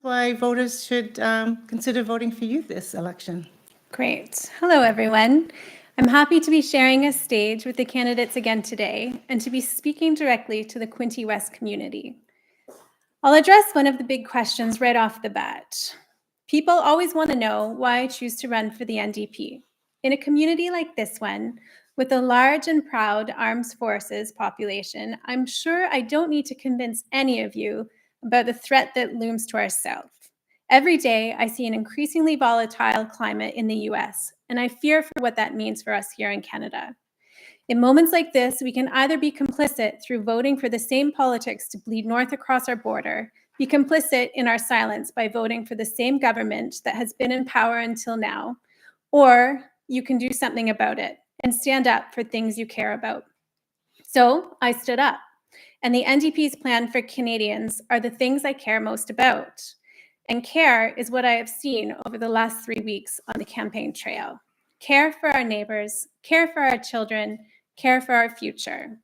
why voters should consider voting for you this election. Great. Hello, everyone. I'm happy to be sharing a stage with the candidates again today and to be speaking directly to the Quinte West community. I'll address one of the big questions right off the bat. People always want to know why I choose to run for the NDP. In a community like this one, with a large and proud armed forces population, I'm sure I don't need to convince any of you about the threat that looms to our south. Every day, I see an increasingly volatile climate in the US, and I fear for what that means for us here in Canada. In moments like this, we can either be complicit through voting for the same politics to bleed north across our border, be complicit in our silence by voting for the same government that has been in power until now, or you can do something about it and stand up for things you care about. So I stood up, and the NDP's plan for Canadians are the things I care most about. And care is what I have seen over the last 3 weeks on the campaign trail. Care for our neighbors, care for our children, care for our future.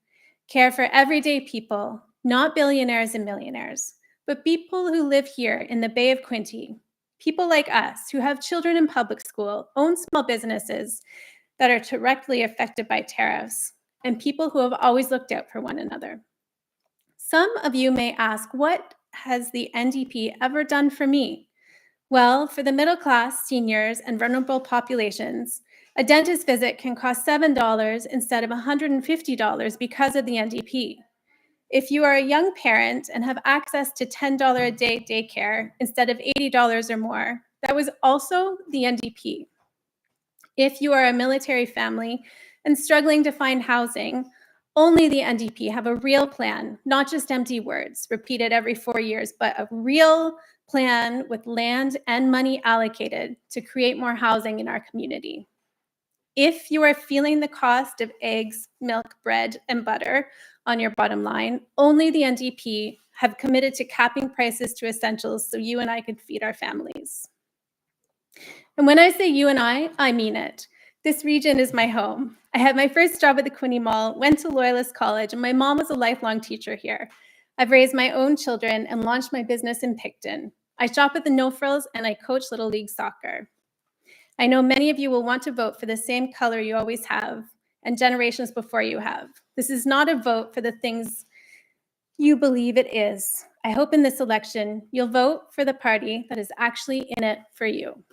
Care for everyday people, not billionaires and millionaires, but people who live here in the Bay of Quinte. People like us who have children in public school, own small businesses that are directly affected by tariffs, and people who have always looked out for one another. Some of you may ask, what has the NDP ever done for me? Well, for the middle class, seniors, and vulnerable populations, a dentist visit can cost $7 instead of $150 because of the NDP. If you are a young parent and have access to $10 a day daycare instead of $80 or more, that was also the NDP. If you are a military family and struggling to find housing, only the NDP have a real plan, not just empty words repeated every 4 years, but a real plan with land and money allocated to create more housing in our community. If you are feeling the cost of eggs, milk, bread, and butter on your bottom line, only the NDP have committed to capping prices to essentials so you and I could feed our families. And when I say you and I mean it. This region is my home. I had my first job at the Quinte Mall, went to Loyalist College, and my mom was a lifelong teacher here. I've raised my own children and launched my business in Picton. I shop at the No Frills and I coach Little League soccer. I know many of you will want to vote for the same color you always have and generations before you have. This is not a vote for the things you believe it is. I hope in this election you'll vote for the party that is actually in it for you.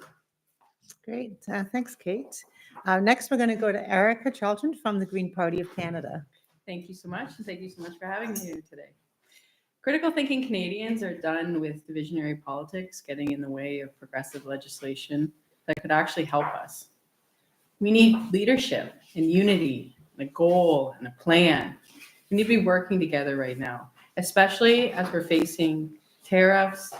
Great. Thanks, Kate. Next, we're going to go to Erica Charlton from the Green Party of Canada. Thank you so much, and thank you so much for having me here today. Critical thinking Canadians are done with divisionary politics getting in the way of progressive legislation that could actually help us. We need leadership and unity, and a goal and a plan. We need to be working together right now, especially as we're facing tariffs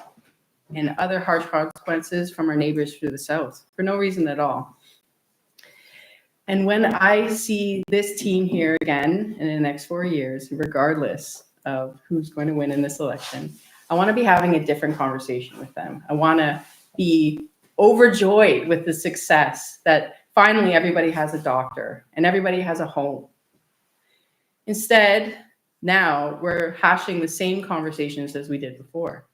and other harsh consequences from our neighbors through the south for no reason at all. And when I see this team here again in the next 4 years, regardless of who's going to win in this election, I want to be having a different conversation with them. I want to be overjoyed with the success that finally everybody has a doctor and everybody has a home. Instead, now we're hashing the same conversations as we did before.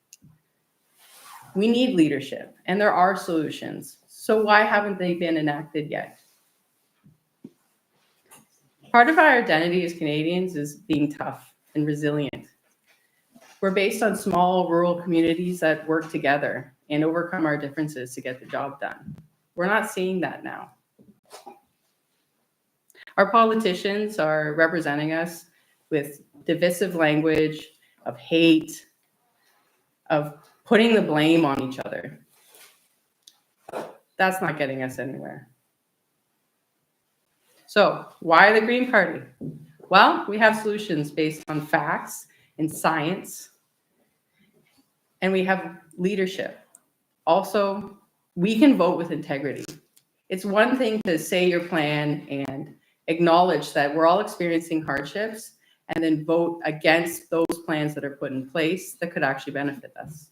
We need leadership, and there are solutions. So why haven't they been enacted yet? Part of our identity as Canadians is being tough and resilient. We're based on small rural communities that work together and overcome our differences to get the job done. We're not seeing that now. Our politicians are representing us with divisive language, of hate, of putting the blame on each other. That's not getting us anywhere. So why the Green Party? Well, we have solutions based on facts and science, and we have leadership. Also, we can vote with integrity. It's one thing to say your plan and acknowledge that we're all experiencing hardships and then vote against those plans that are put in place that could actually benefit us.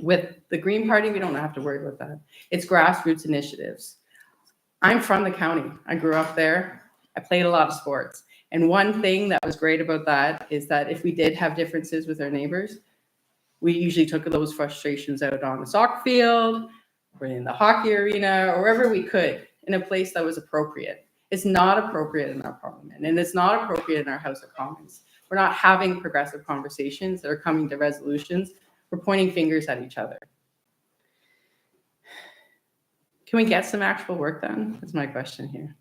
With the Green Party, we don't have to worry about that. It's grassroots initiatives. I'm from the county. I grew up there. I played a lot of sports. And one thing that was great about that is that if we did have differences with our neighbors, We usually took those frustrations out on the soccer field, or in the hockey arena, or wherever we could, in a place that was appropriate. It's not appropriate in our parliament, and it's not appropriate in our House of Commons. We're not having progressive conversations that are coming to resolutions. We're pointing fingers at each other. Can we get some actual work done? That's my question here.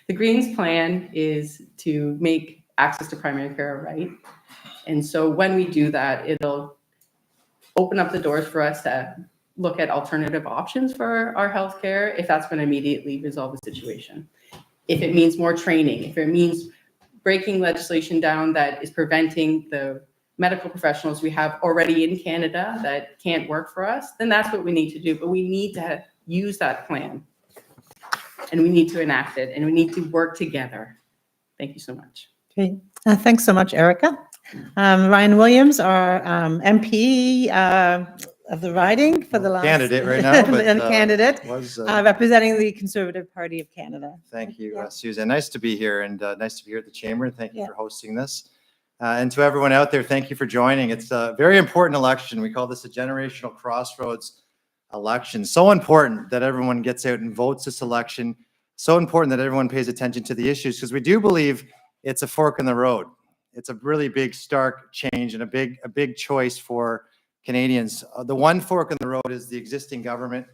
The Greens' plan is to make access to primary care a right. And so when we do that, it'll open up the doors for us to look at alternative options for our healthcare, if that's going to immediately resolve the situation. If it means more training, if it means breaking legislation down that is preventing the medical professionals we have already in Canada that can't work for us, then that's what we need to do. But we need to use that plan, and we need to enact it, and we need to work together. Thank you so much. Okay. Thanks so much, Erica. Ryan Williams, our MP of the riding for the last candidate right now, but and candidate was representing the Conservative Party of Canada. thank you, Yeah. Susan. Nice to be here, and nice to be here at the chamber. And thank you Yeah. for hosting this. And to everyone out there, thank you for joining. It's a very important election. We call this a generational crossroads election. So important that everyone gets out and votes this election. So important that everyone pays attention to the issues, because we do believe it's a fork in the road. It's a really big, stark change and a big choice for Canadians. The one fork in the road is the existing government,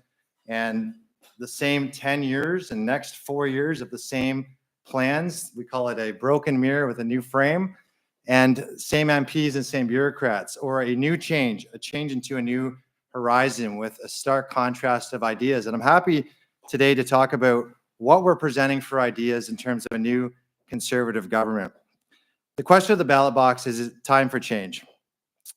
and the same 10 years and next 4 years of the same plans. We call it a broken mirror with a new frame, and same MPs and same bureaucrats, or a new change, a change into a new horizon with a stark contrast of ideas. And I'm happy today to talk about what we're presenting for ideas in terms of a new Conservative government. The question of the ballot box is it time for change?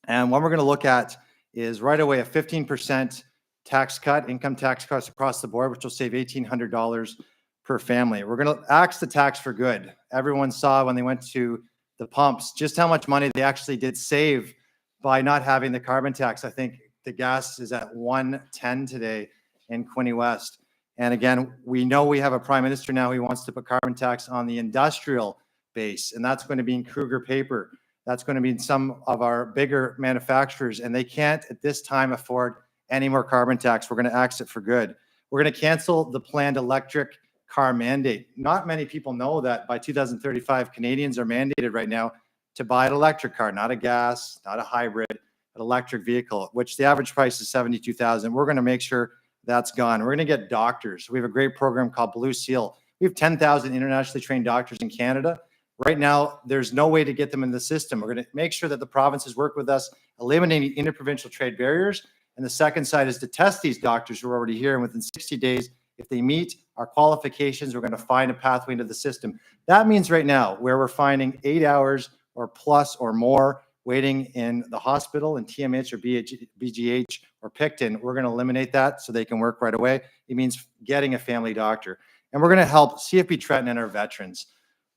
And what we're going to look at is right away a 15% tax cut, income tax cuts across the board, which will save $1,800 per family. We're going to axe the tax for good. Everyone saw when they went to the pumps just how much money they actually did save by not having the carbon tax. I think the gas is at $1.10 today in Quinte West. And again, we know we have a prime minister now who wants to put carbon tax on the industrial base, and that's going to be in Kruger Paper. That's going to be in some of our bigger manufacturers, and they can't at this time afford any more carbon tax. We're going to axe it for good. We're going to cancel the planned electric car mandate. Not many people know that by 2035, Canadians are mandated right now to buy an electric car, not a gas, not a hybrid, an electric vehicle, which the average price is $72,000. We're going to make sure that's gone. We're going to get doctors. We have a great program called Blue Seal. We have 10,000 internationally trained doctors in Canada. Right now, there's no way to get them in the system. We're going to make sure that the provinces work with us, eliminating interprovincial trade barriers. And the second side is to test these doctors who are already here. And within 60 days, if they meet our qualifications, we're going to find a pathway into the system. That means right now, where we're finding 8 hours or plus or more waiting in the hospital in TMH or BGH or Picton, we're going to eliminate that so they can work right away. It means getting a family doctor. And we're going to help CFB Trenton and our veterans.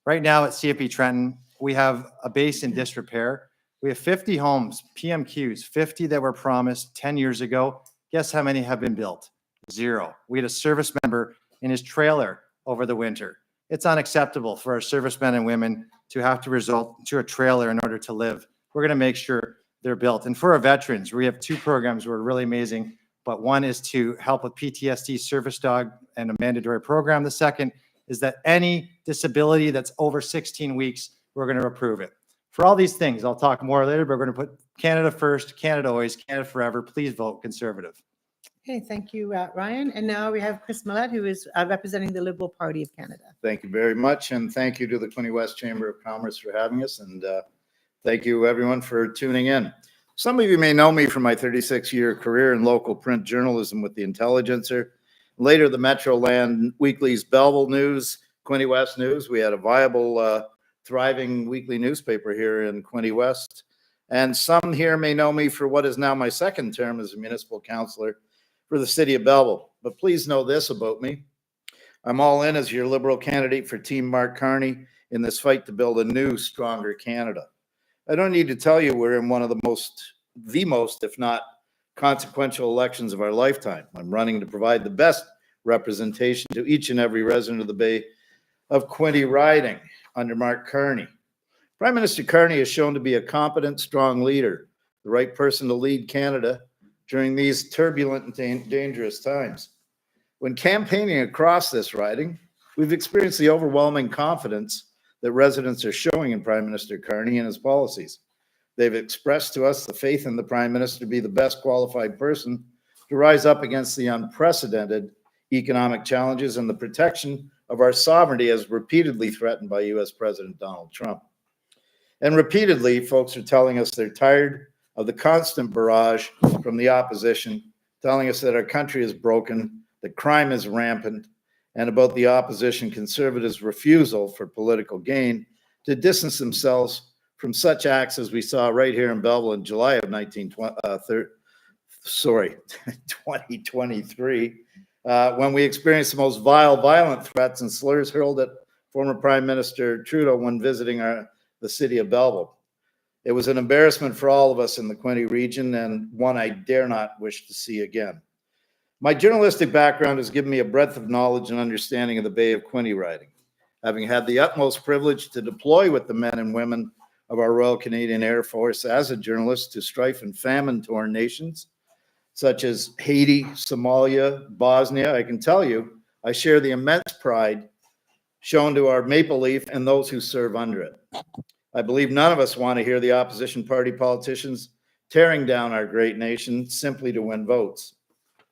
Right now at CFB Trenton, we have a base in disrepair. We have 50 homes, PMQs, 50 that were promised 10 years ago. Guess how many have been built? 0. We had a service member in his trailer over the winter. It's unacceptable for our servicemen and women to have to resort to a trailer in order to live. We're going to make sure they're built. And for our veterans, we have 2 programs that are really amazing, but one is to help with PTSD service dog and a mandatory program. The second is that any disability that's over 16 weeks, we're going to approve it. For all these things, I'll talk more later, but we're going to put Canada first, Canada always, Canada forever. Please vote Conservative. Okay, thank you, Ryan. And now we have Chris Malette, who is representing the Liberal Party of Canada. Thank you very much, and thank you to the Quinte West Chamber of Commerce for having us, and thank you everyone for tuning in. Some of you may know me from my 36-year career in local print journalism with the Intelligencer. Later, the Metroland Weekly's Belleville News, Quinte West News. We had a viable, thriving weekly newspaper here in Quinte West. And some here may know me for what is now my second term as a municipal councillor for the city of Belleville. But please know this about me. I'm all in as your Liberal candidate for Team Mark Carney in this fight to build a new, stronger Canada. I don't need to tell you we're in one of the most, if not consequential elections of our lifetime. I'm running to provide the best representation to each and every resident of the Bay of Quinte riding under Mark Carney. Prime Minister Carney is shown to be a competent, strong leader the right person to lead Canada during these turbulent and dangerous times. When campaigning across this riding, we've experienced the overwhelming confidence that residents are showing in Prime Minister Carney and his policies. They've expressed to us the faith in the Prime Minister to be the best qualified person to rise up against the unprecedented economic challenges and the protection of our sovereignty as repeatedly threatened by US President Donald Trump. And repeatedly, folks are telling us they're tired of the constant barrage from the opposition, telling us that our country is broken, that crime is rampant, and about the opposition conservatives' refusal for political gain to distance themselves from such acts as we saw right here in Belleville in July of 2023, when we experienced the most vile, violent threats and slurs hurled at former Prime Minister Trudeau when visiting the city of Belleville. It was an embarrassment for all of us in the Quinte region, and one I dare not wish to see again. My journalistic background has given me a breadth of knowledge and understanding of the Bay of Quinte riding, having had the utmost privilege to deploy with the men and women of our Royal Canadian Air Force as a journalist to strife and famine-torn nations, such as Haiti, Somalia, Bosnia. I can tell you, I share the immense pride shown to our Maple Leaf and those who serve under it. I believe none of us want to hear the opposition party politicians tearing down our great nation simply to win votes.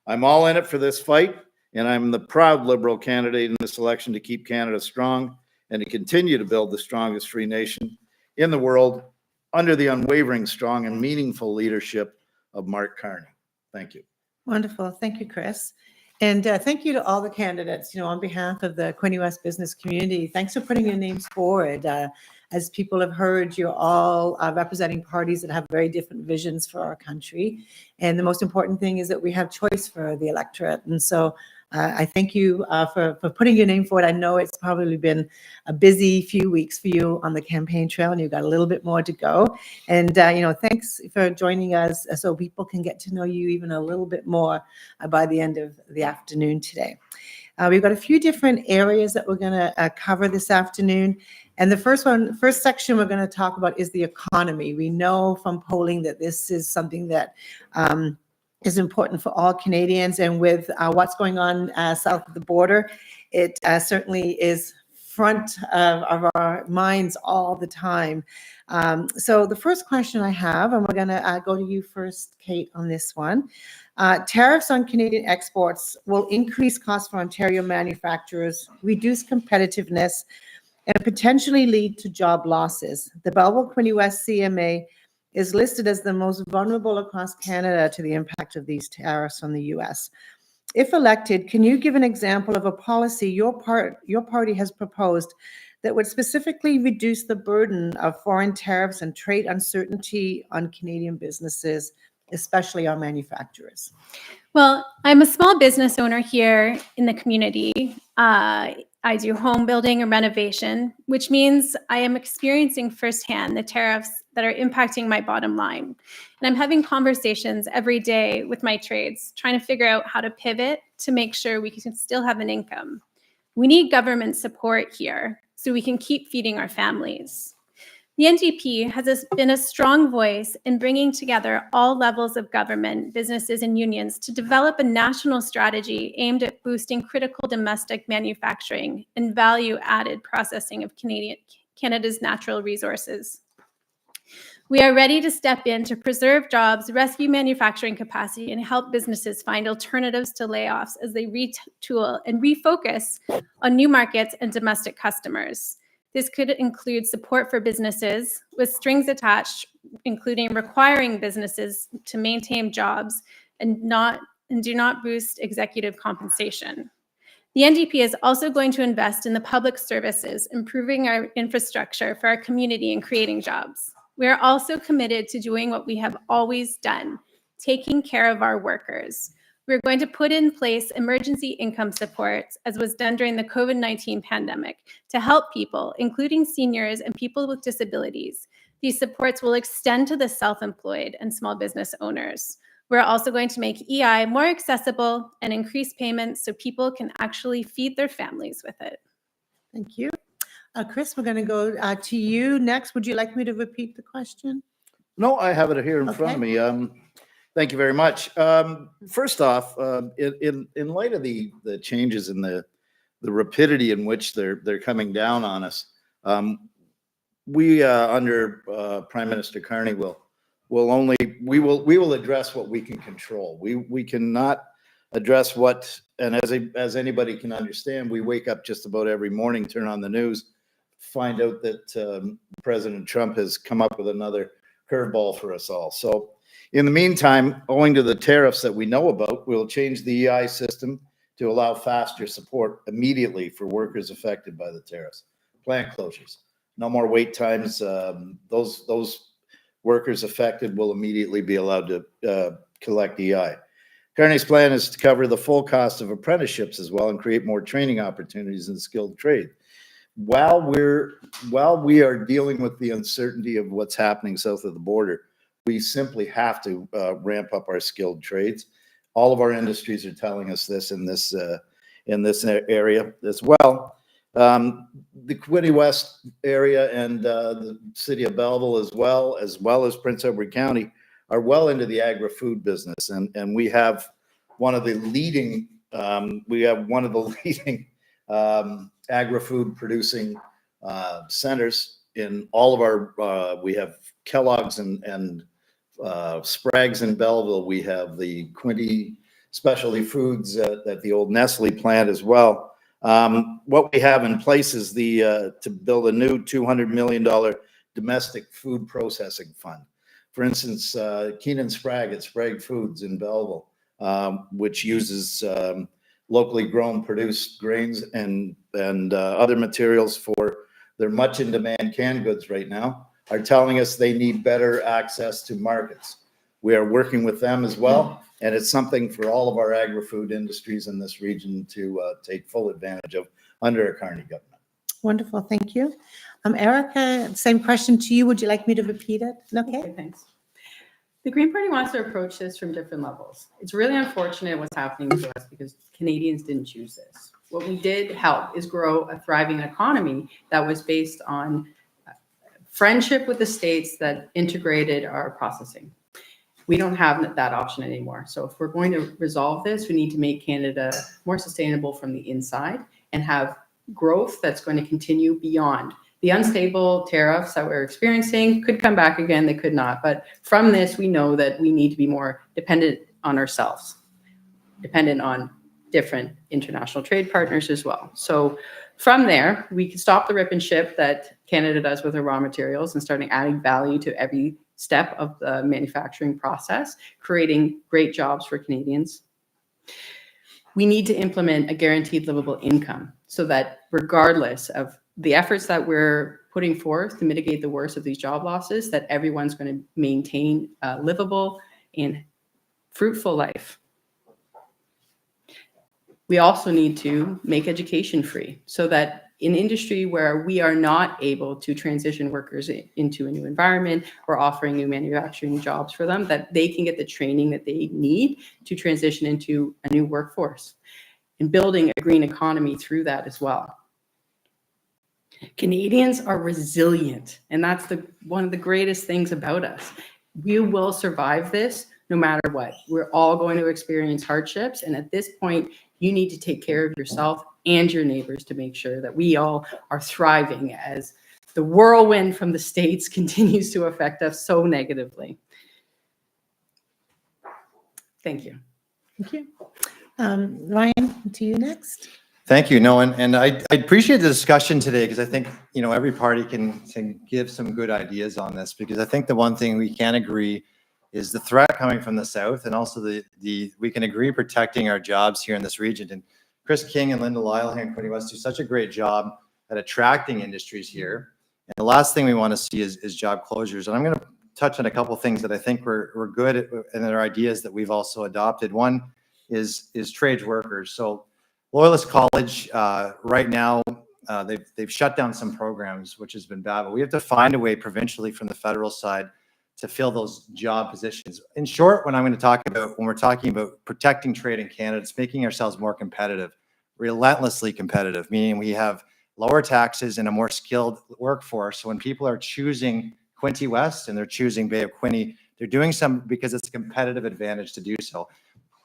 I'm all in it for this fight, and I'm the proud Liberal candidate in this election to keep Canada strong and to continue to build the strongest free nation in the world under the unwavering, strong, and meaningful leadership of Mark Carney. Thank you. Wonderful. Thank you, Chris. And thank you to all the candidates, on behalf of the Quinte West business community. Thanks for putting your names forward. As people have heard, you're all representing parties that have very different visions for our country. And the most important thing is that we have choice for the electorate. And so I thank you for putting your name forward. I know it's probably been a busy few weeks for you on the campaign trail, and you've got a little bit more to go. And, thanks for joining us so people can get to know you even a little bit more by the end of the afternoon today. We've got a few different areas that we're going to cover this afternoon. And the first section we're going to talk about is the economy. We know from polling that this is something that is important for all Canadians. And with what's going on south of the border, it certainly is front of our minds all the time. So the first question I have, and we're going to go to you first, Kate, on this one. Tariffs on Canadian exports will increase costs for Ontario manufacturers, reduce competitiveness, and potentially lead to job losses. The Belleville Quinte West CMA is listed as the most vulnerable across Canada to the impact of these tariffs on the U.S. If elected, can you give an example of a policy your party has proposed that would specifically reduce the burden of foreign tariffs and trade uncertainty on Canadian businesses, especially our manufacturers? Well, I'm a small business owner here in the community. I do home building and renovation, which means I am experiencing firsthand the tariffs that are impacting my bottom line. And I'm having conversations every day with my trades, trying to figure out how to pivot to make sure we can still have an income. We need government support here so we can keep feeding our families. The NDP has been a strong voice in bringing together all levels of government, businesses, and unions to develop a national strategy aimed at boosting critical domestic manufacturing and value-added processing of Canada's natural resources. We are ready to step in to preserve jobs, rescue manufacturing capacity, and help businesses find alternatives to layoffs as they retool and refocus on new markets and domestic customers. This could include support for businesses with strings attached, including requiring businesses to maintain jobs and do not boost executive compensation. The NDP is also going to invest in the public services, improving our infrastructure for our community and creating jobs. We are also committed to doing what we have always done, taking care of our workers. We're going to put in place emergency income supports, as was done during the COVID-19 pandemic, to help people, including seniors and people with disabilities. These supports will extend to the self-employed and small business owners. We're also going to make EI more accessible and increase payments so people can actually feed their families with it. Thank you. Chris, we're going to go to you next. Would you like me to repeat the question? No, I have it here in front of me. Thank you very much. First off, in light of the changes in the rapidity in which they're coming down on us, we under Prime Minister Carney we will address what we can control. We cannot address what, and as anybody can understand, we wake up just about every morning, turn on the news, find out that President Trump has come up with another curveball for us all. So in the meantime, owing to the tariffs that we know about, we'll change the EI system to allow faster support immediately for workers affected by the tariffs. Plant closures, no more wait times. Those workers affected will immediately be allowed to collect EI. Carney's plan is to cover the full cost of apprenticeships as well and create more training opportunities in skilled trade. While we are dealing with the uncertainty of what's happening south of the border, we simply have to ramp up our skilled trades. All of our industries are telling us this in this area as well. The Quinte West area and the city of Belleville, as well as Prince Edward County, are well into the agri-food business, and we have one of the leading agri-food producing centers in all of our. We have Kellogg's and Sprague's in Belleville. We have the Quinte Specialty Foods at the old Nestle plant as well. What we have in place is to build a new $200 million domestic food processing fund. For instance, Keenan Sprague at Sprague Foods in Belleville, which uses locally grown produced grains and other materials for their much in demand canned goods right now, are telling us they need better access to markets. We are working with them as well, and it's something for all of our agri-food industries in this region to take full advantage of under a Carney government. Wonderful, thank you. Erica, same question to you. Would you like me to repeat it? Okay, thanks. The Green Party wants to approach this from different levels. It's really unfortunate what's happening to us because Canadians didn't choose this. What we did help is grow a thriving economy that was based on friendship with the states that integrated our processing. We don't have that option anymore. So if we're going to resolve this, we need to make Canada more sustainable from the inside and have growth that's going to continue beyond. The unstable tariffs that we're experiencing could come back again, they could not. But from this, we know that we need to be more dependent on ourselves, dependent on different international trade partners as well. So from there, we can stop the rip and ship that Canada does with our raw materials and starting adding value to every step of the manufacturing process, creating great jobs for Canadians. We need to implement a guaranteed livable income so that regardless of the efforts that we're putting forth to mitigate the worst of these job losses, that everyone's going to maintain a livable and fruitful life. We also need to make education free so that in industry where we are not able to transition workers into a new environment or offering new manufacturing jobs for them, that they can get the training that they need to transition into a new workforce and building a green economy through that as well. Canadians are resilient, and that's one of the greatest things about us. We will survive this no matter what. We're all going to experience hardships, and at this point, you need to take care of yourself and your neighbors to make sure that we all are thriving as the whirlwind from the States continues to affect us so negatively. Thank you. Thank you. Ryan, to you next. Thank you. No, and I appreciate the discussion today because I think, every party can give some good ideas on this, because I think the one thing we can agree is the threat coming from the south, and also we can agree protecting our jobs here in this region. And Chris King and Linda Lyle here in Quinte West do such a great job at attracting industries here. And the last thing we want to see is job closures. And I'm going to touch on a couple of things that I think we're good at, and that are ideas that we've also adopted. One is trades workers. So Loyalist College right now, they've shut down some programs, which has been bad, but we have to find a way provincially from the federal side to fill those job positions. In short, when we're talking about protecting trade in Canada, it's making ourselves more competitive, relentlessly competitive, meaning we have lower taxes and a more skilled workforce. So when people are choosing Quinte West and they're choosing Bay of Quinte, they're doing some because it's a competitive advantage to do so.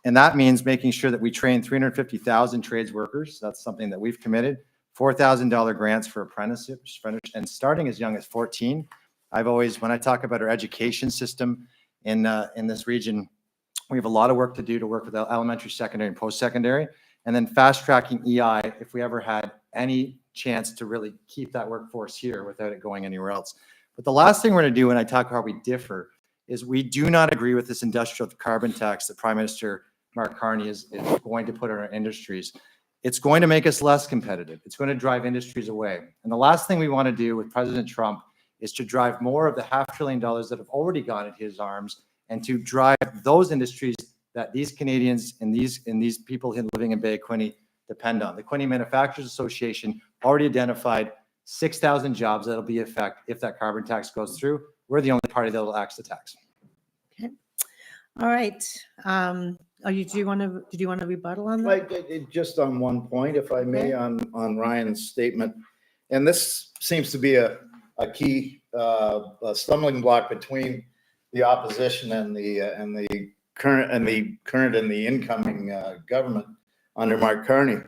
And that means making sure that we train 350,000 trades workers. That's something that we've committed. $4,000 grants for apprenticeships, and starting as young as 14. I've always, when I talk about our education system in this region, we have a lot of work to do to work with elementary, secondary, and post-secondary, and then fast-tracking EI if we ever had any chance to really keep that workforce here without it going anywhere else. But the last thing we're going to do when I talk about how we differ is we do not agree with this industrial carbon tax that Prime Minister Mark Carney is going to put on our industries. It's going to make us less competitive. It's going to drive industries away. And the last thing we want to do with President Trump is to drive more of the $500 billion that have already gone into his arms and to drive those industries that these Canadians and these people living in Bay of Quinte depend on. The Quinte Manufacturers Association already identified 6,000 jobs that'll be effect if that carbon tax goes through. We're the only party that will axe the tax. Okay. All right. Did you want to rebuttal on that? Just on one point, if I may, on Ryan's statement, and this seems to be a key stumbling block between the opposition and the current and the incoming government under Mark Carney.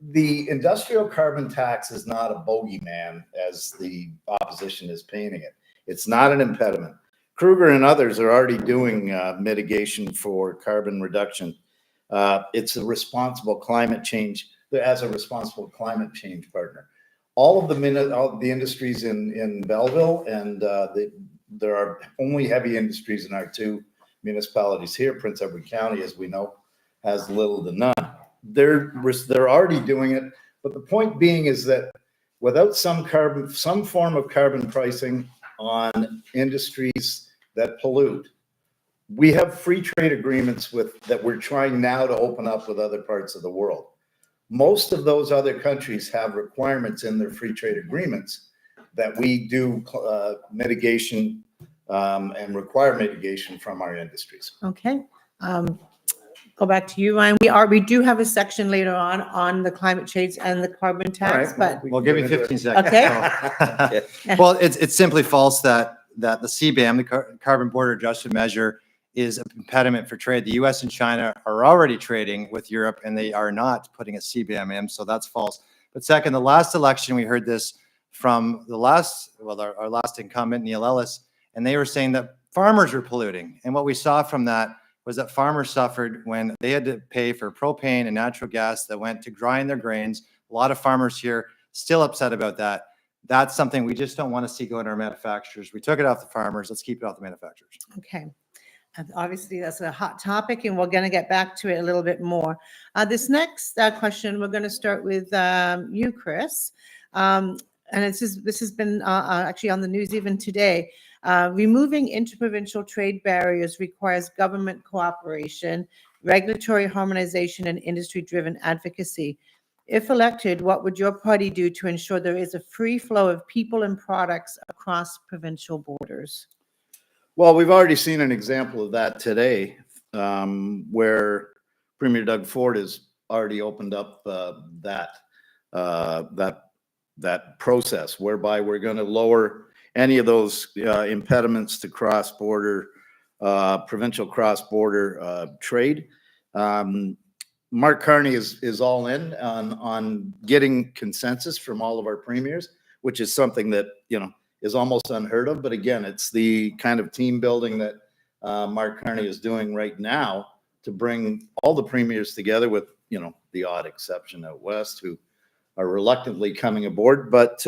The industrial carbon tax is not a bogeyman as the opposition is painting it. It's not an impediment. Kruger and others are already doing mitigation for carbon reduction. It's a responsible climate change, as a responsible climate change partner. All of the industries in Belleville, and there are only heavy industries in our two municipalities here. Prince Edward County, as we know, has little to none. They're already doing it, but the point being is that without some form of carbon pricing on industries that pollute, we have free trade agreements that we're trying now to open up with other parts of the world. Most of those other countries have requirements in their free trade agreements that we do mitigation and require mitigation from our industries. Okay. Go back to you, Ryan. We do have a section later on the climate change and the carbon tax, but Well, give me 15 seconds. Okay. Well, it's simply false that the CBAM, the carbon border adjustment measure, is an impediment for trade. The U.S. and China are already trading with Europe, and they are not putting a CBAM in, so that's false. But second, the last election, we heard this from our last incumbent, Neil Ellis, and they were saying that farmers were polluting. And what we saw from that was that farmers suffered when they had to pay for propane and natural gas that went to grind their grains. A lot of farmers here still upset about that. That's something we just don't want to see go into our manufacturers. We took it off the farmers. Let's keep it off the manufacturers. okay. Obviously, that's a hot topic, and we're going to get back to it a little bit more. This next question, we're going to start with you, Chris. And this has been actually on the news even today. Removing interprovincial trade barriers requires government cooperation, regulatory harmonization, and industry-driven advocacy. If elected, what would your party do to ensure there is a free flow of people and products across provincial borders? Well, we've already seen an example of that today, where Premier Doug Ford has already opened up that process, whereby we're going to lower any of those impediments to cross-border, provincial cross-border trade. Mark Carney is all in on getting consensus from all of our premiers, which is something that, is almost unheard of. But again, it's the kind of team building that Mark Carney is doing right now to bring all the premiers together, with, the odd exception out west who are reluctantly coming aboard. But,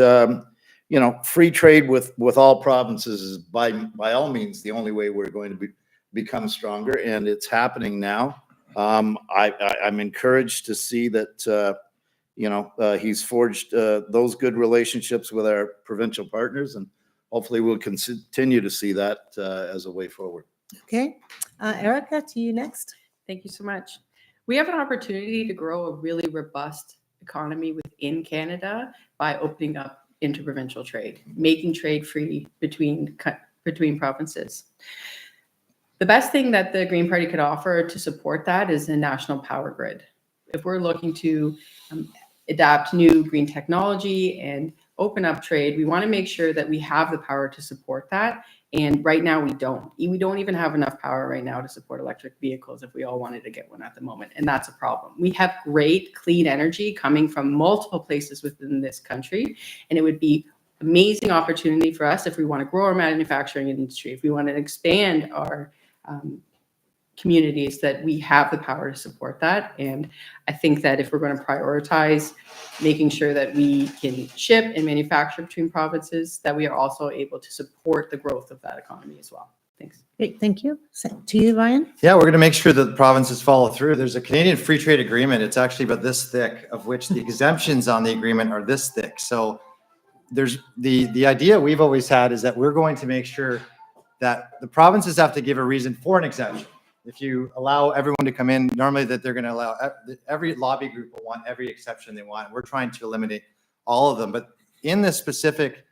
free trade with all provinces is by all means the only way we're going to become stronger. And it's happening now. I'm encouraged to see that, he's forged those good relationships with our provincial partners, and hopefully we'll continue to see that as a way forward. Okay. Erica, to you next. Thank you so much. We have an opportunity to grow a really robust economy within Canada by opening up interprovincial trade, making trade free between provinces. The best thing that the Green Party could offer to support that is a national power grid. If we're looking to adapt new green technology and open up trade, we want to make sure that we have the power to support that. And right now we don't. We don't even have enough power right now to support electric vehicles if we all wanted to get one at the moment. And that's a problem. We have great clean energy coming from multiple places within this country. And it would be amazing opportunity for us if we want to grow our manufacturing industry, if we want to expand our communities, that we have the power to support that. And I think that if we're going to prioritize making sure that we can ship and manufacture between provinces, that we are also able to support the growth of that economy as well. Thanks. Great, thank you. To you, Ryan. Yeah, we're going to make sure that the provinces follow through. There's a Canadian Free Trade Agreement. It's actually about this thick, of which the exemptions on the agreement are this thick. So there's the idea we've always had is that we're going to make sure that the provinces have to give a reason for an exemption. If you allow everyone to come in, normally that they're going to allow every lobby group will want every exception they want. We're trying to eliminate all of them. But in this specific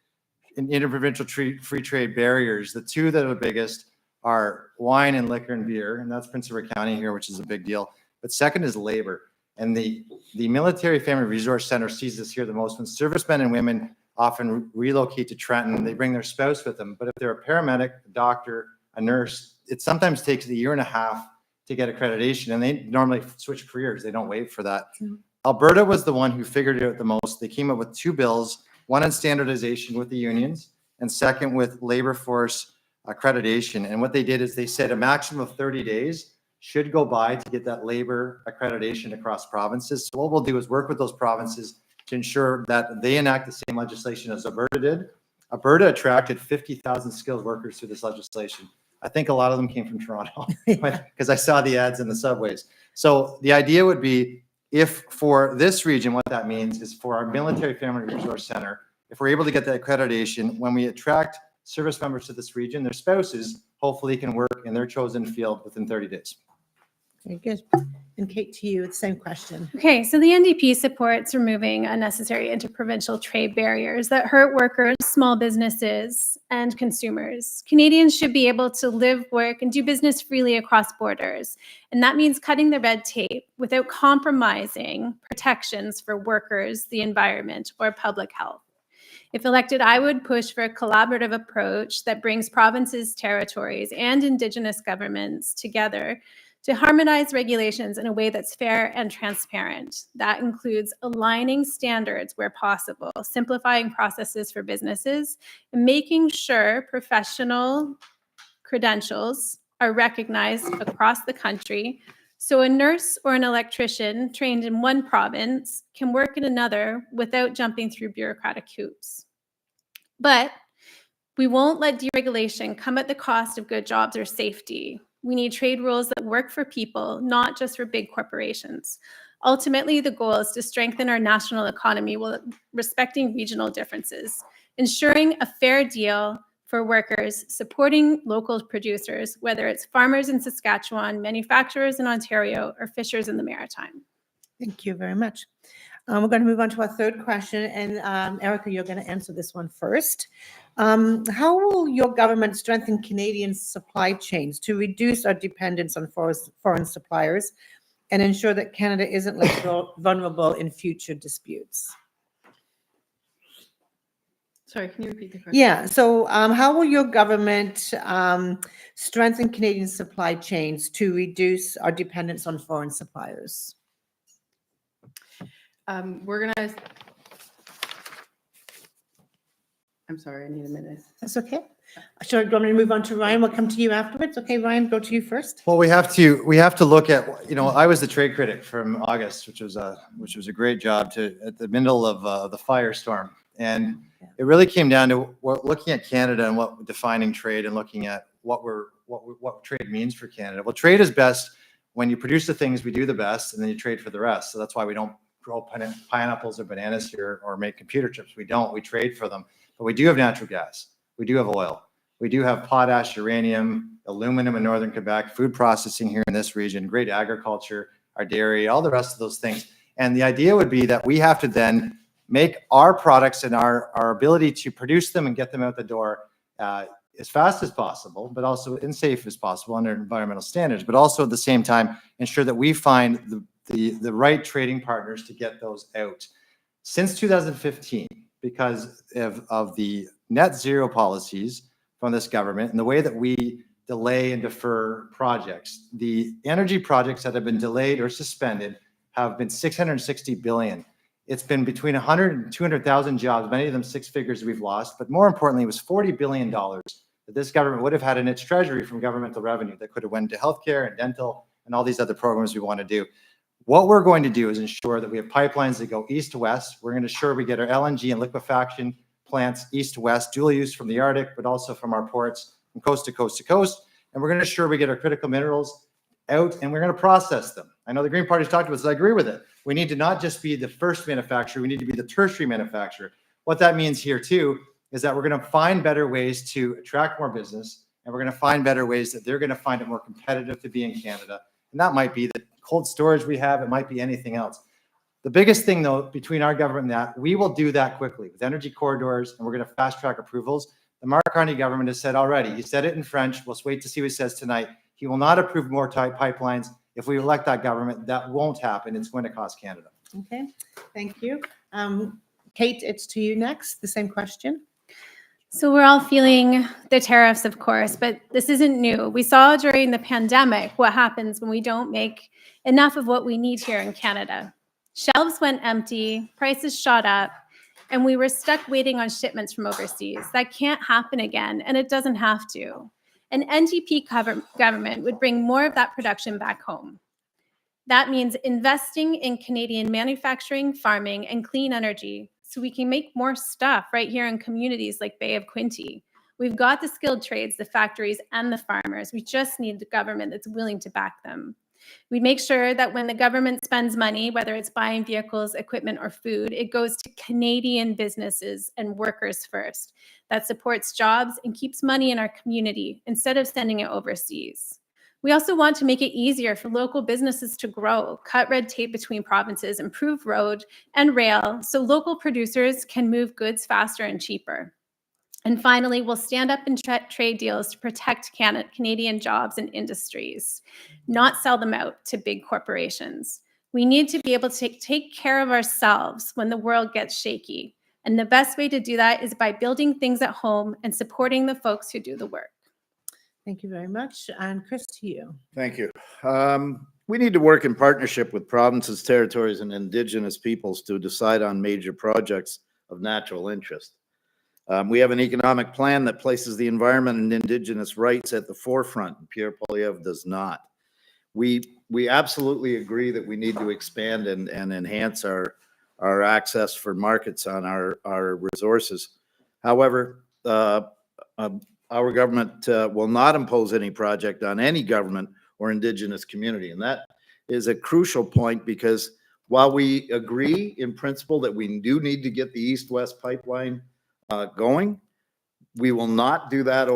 interprovincial free trade barriers, the two that are the biggest are wine and liquor and beer. And that's Prince Edward County here, which is a big deal. But second is labor. And the Military Family Resource Center sees this here the most. When servicemen and women often relocate to Trenton, they bring their spouse with them. But if they're a paramedic, a doctor, a nurse, it sometimes takes a year and a half to get accreditation, and they normally switch careers. They don't wait for that. Alberta was the one who figured it out the most. They came up with two bills, one on standardization with the unions, and second with labor force accreditation. And what they did is they said a maximum of 30 days should go by to get that labor accreditation across provinces. So what we'll do is work with those provinces to ensure that they enact the same legislation as Alberta did. Alberta attracted 50,000 skilled workers through this legislation. I think a lot of them came from Toronto because I saw the ads in the subways. So the idea would be, if for this region, what that means is for our Military Family Resource Center, if we're able to get that accreditation, when we attract service members to this region, their spouses hopefully can work in their chosen field within 30 days. Very good. And Kate, to you, it's the same question. Okay, so the NDP supports removing unnecessary interprovincial trade barriers that hurt workers, small businesses, and consumers. Canadians should be able to live, work, and do business freely across borders. And that means cutting the red tape without compromising protections for workers, the environment, or public health. If elected, I would push for a collaborative approach that brings provinces, territories, and Indigenous governments together to harmonize regulations in a way that's fair and transparent. That includes aligning standards where possible, simplifying processes for businesses, and making sure professional credentials are recognized across the country, so a nurse or an electrician trained in one province can work in another without jumping through bureaucratic hoops. But we won't let deregulation come at the cost of good jobs or safety. We need trade rules that work for people, not just for big corporations. Ultimately, the goal is to strengthen our national economy while respecting regional differences, ensuring a fair deal for workers, supporting local producers, whether it's farmers in Saskatchewan, manufacturers in Ontario, or fishers in the Maritime. Thank you very much. We're going to move on to our third question. And Erica, you're going to answer this one first. How will your government strengthen Canadian supply chains to reduce our dependence on foreign suppliers and ensure that Canada isn't left vulnerable in future disputes? Sorry, can you repeat the question? Yeah, so how will your government strengthen Canadian supply chains to reduce our dependence on foreign suppliers? We're gonna. I'm sorry, I need a minute. That's okay. Sure, do you want me to move on to Ryan? We'll come to you afterwards. Okay, Ryan, go to you first. Well, we have to look at, I was the trade critic from August, which was a great job at the middle of the firestorm. And it really came down to looking at Canada and what defining trade and looking at what trade means for Canada. Well, trade is best when you produce the things we do the best and then you trade for the rest. So that's why we don't grow pineapples or bananas here or make computer chips. We trade for them. But we do have natural gas. We do have oil. We do have potash, uranium, aluminum in northern Quebec, food processing here in this region, great agriculture, our dairy, all the rest of those things. And the idea would be that we have to then make our products and our ability to produce them and get them out the door as fast as possible, but also as safe as possible under environmental standards, but also at the same time ensure that we find the right trading partners to get those out. Since 2015, because of the net zero policies from this government and the way that we delay and defer projects. The energy projects that have been delayed or suspended have been 660 billion. It's been between 100 and 200,000 jobs, many of them six figures we've lost, but more importantly, it was $40 billion that this government would have had in its treasury from governmental revenue that could have went to healthcare and dental and all these other programs we want to do. What we're going to do is ensure that we have pipelines that go east to west. We're going to ensure we get our LNG and liquefaction plants east to west, dual use from the Arctic, but also from our ports from coast to coast to coast. And we're going to ensure we get our critical minerals out and we're going to process them. I know the Green Party's talked about this. I agree with it. We need to not just be the first manufacturer. We need to be the tertiary manufacturer. What that means here too is that we're going to find better ways to attract more business, and we're going to find better ways that they're going to find it more competitive to be in Canada. And that might be the cold storage we have. It might be anything else. The biggest thing though, between our government and that, we will do that quickly with energy corridors, and we're going to fast track approvals. The Mark Carney government has said already, he said it in French. We'll wait to see what he says tonight. He will not approve more pipelines. If we elect that government, that won't happen. It's going to cost Canada. Okay, thank you. Kate, it's to you next. The same question. So we're all feeling the tariffs, of course, but this isn't new. We saw during the pandemic what happens when we don't make enough of what we need here in Canada. Shelves went empty, prices shot up, and we were stuck waiting on shipments from overseas. That can't happen again, and it doesn't have to. An NDP government would bring more of that production back home. That means investing in Canadian manufacturing, farming, and clean energy so we can make more stuff right here in communities like Bay of Quinte. We've got the skilled trades, the factories, and the farmers. We just need the government that's willing to back them. We make sure that when the government spends money, whether it's buying vehicles, equipment, or food, it goes to Canadian businesses and workers first. That supports jobs and keeps money in our community instead of sending it overseas. We also want to make it easier for local businesses to grow, cut red tape between provinces, improve road and rail so local producers can move goods faster and cheaper. And finally, we'll stand up in trade deals to protect Canadian jobs and industries, not sell them out to big corporations. We need to be able to take care of ourselves when the world gets shaky. And the best way to do that is by building things at home and supporting the folks who do the work. Thank you very much. And Chris, to you. Thank you. We need to work in partnership with provinces, territories, and Indigenous peoples to decide on major projects of natural interest. We have an economic plan that places the environment and Indigenous rights at the forefront, and Pierre Poilievre does not. We absolutely agree that we need to expand and enhance our access for markets on our resources. However, our government will not impose any project on any government or Indigenous community. And that is a crucial point because while we agree in principle that we do need to get the East-West pipeline going, we will not do that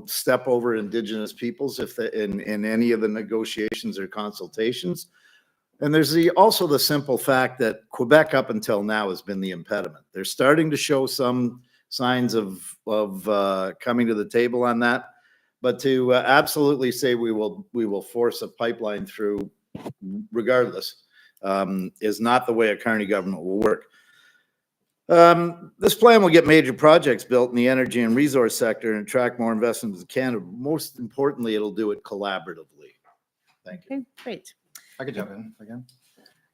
step over Indigenous peoples in any of the negotiations or consultations. And there's also the simple fact that Quebec up until now has been the impediment. They're starting to show some signs of coming to the table on that, but to absolutely say we will force a pipeline through regardless is not the way a Carney government will work. This plan will get major projects built in the energy and resource sector and attract more investment to Canada. Most importantly, it'll do it collaboratively. Thank you. Okay, great. I could jump in again.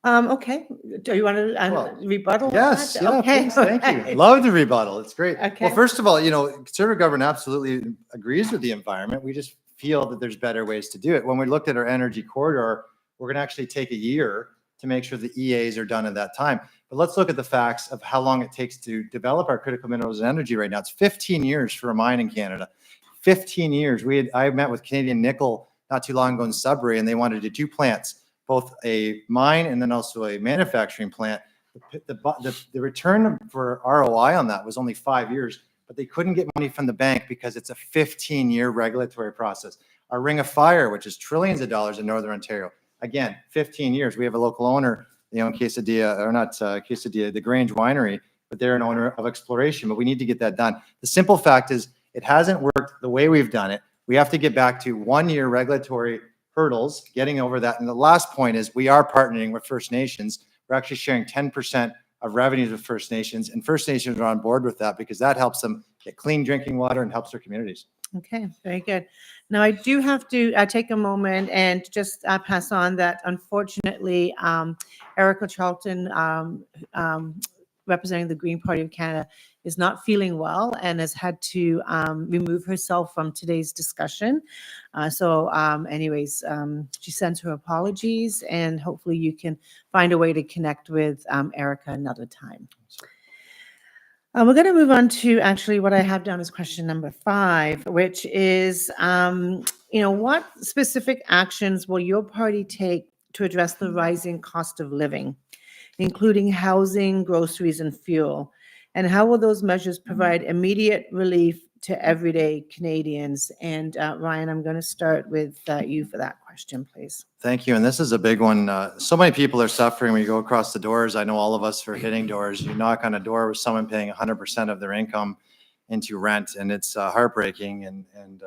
Okay. Do you want to rebuttal? Yes, that? yeah, Okay. please, thank you. Love the rebuttal. It's great. Okay. Well, first of all, Conservative government absolutely agrees with the environment. We just feel that there's better ways to do it. When we looked at our energy corridor, we're going to actually take a year to make sure the EAs are done at that time. But let's look at the facts of how long it takes to develop our critical minerals and energy right now. It's 15 years for a mine in Canada. 15 years. I met with Canadian Nickel not too long ago in Sudbury, and they wanted to do 2 plants, both a mine and then also a manufacturing plant. The return for ROI on that was only 5 years, but they couldn't get money from the bank because it's a 15-year regulatory process. Our Ring of Fire, which is trillions of dollars in Northern Ontario, again, 15 years. We have a local owner, Quesadilla, or not Quesadilla, the Grange Winery, but they're an owner of exploration, but we need to get that done. The simple fact is it hasn't worked the way we've done it. We have to get back to 1-year regulatory hurdles, getting over that. And the last point is we are partnering with First Nations. We're actually sharing 10% of revenues with First Nations, and First Nations are on board with that because that helps them get clean drinking water and helps their communities. Okay, very good. Now, I do have to take a moment and just pass on that unfortunately, Erica Charlton, representing the Green Party of Canada, is not feeling well and has had to remove herself from today's discussion. Anyways, she sends her apologies, and hopefully you can find a way to connect with Erica another time. We're going to move on to actually what I have down as question number 5, which is, what specific actions will your party take to address the rising cost of living, including housing, groceries, and fuel? And how will those measures provide immediate relief to everyday Canadians? And Ryan, I'm going to start with you for that question, please. Thank you. And this is a big one. So many people are suffering when you go across the doors. I know all of us are hitting doors. You knock on a door with someone paying 100% of their income into rent, and it's heartbreaking. And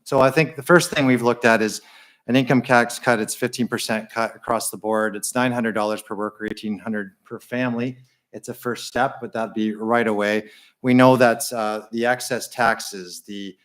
so I think the first thing we've looked at is an income tax cut. It's 15% cut across the board. It's $900 per worker, $1,800 per family. It's a first step, but that'd be right away. We know that the excess taxes, the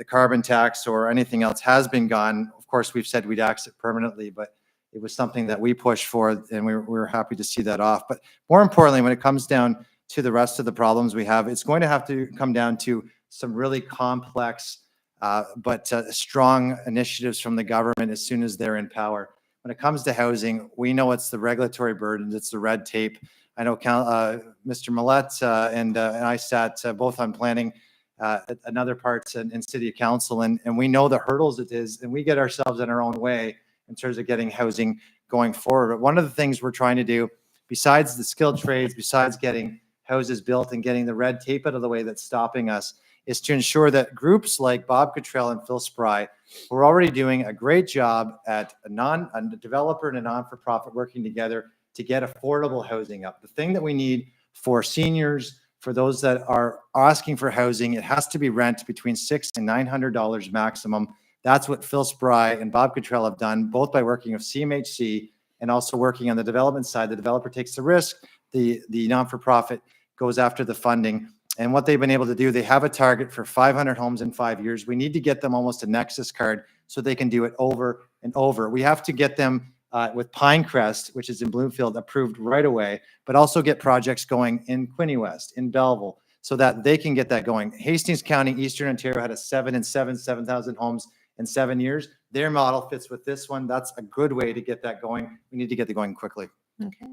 carbon tax or anything else has been gone. Of course, we've said we'd axe it permanently, but it was something that we pushed for, and we were happy to see that off. But more importantly, when it comes down to the rest of the problems we have, it's going to have to come down to some really complex but strong initiatives from the government as soon as they're in power. When it comes to housing, we know it's the regulatory burdens, it's the red tape. I know Mr. Malette and I sat both on planning another parts in city council, and we know the hurdles it is, and we get ourselves in our own way in terms of getting housing going forward. But one of the things we're trying to do, besides the skilled trades, besides getting houses built and getting the red tape out of the way that's stopping us, is to ensure that groups like Bob Cottrell and Phil Spry, who are already doing a great job at a developer and a non-for-profit working together to get affordable housing up. The thing that we need for seniors, for those that are asking for housing, it has to be rent between $600 and $900 maximum. That's what Phil Spry and Bob Cottrell have done, both by working with CMHC and also working on the development side. The developer takes the risk, the non-for-profit goes after the funding. And what they've been able to do, they have a target for 500 homes in 5 years. We need to get them almost a Nexus card so they can do it over and over. We have to get them with Pinecrest, which is in Bloomfield, approved right away, but also get projects going in Quinte West, in Belleville, so that they can get that going. Hastings County, Eastern Ontario had a 7,000 homes in 7 years. Their model fits with this one. That's a good way to get that going. We need to get it going quickly. Okay.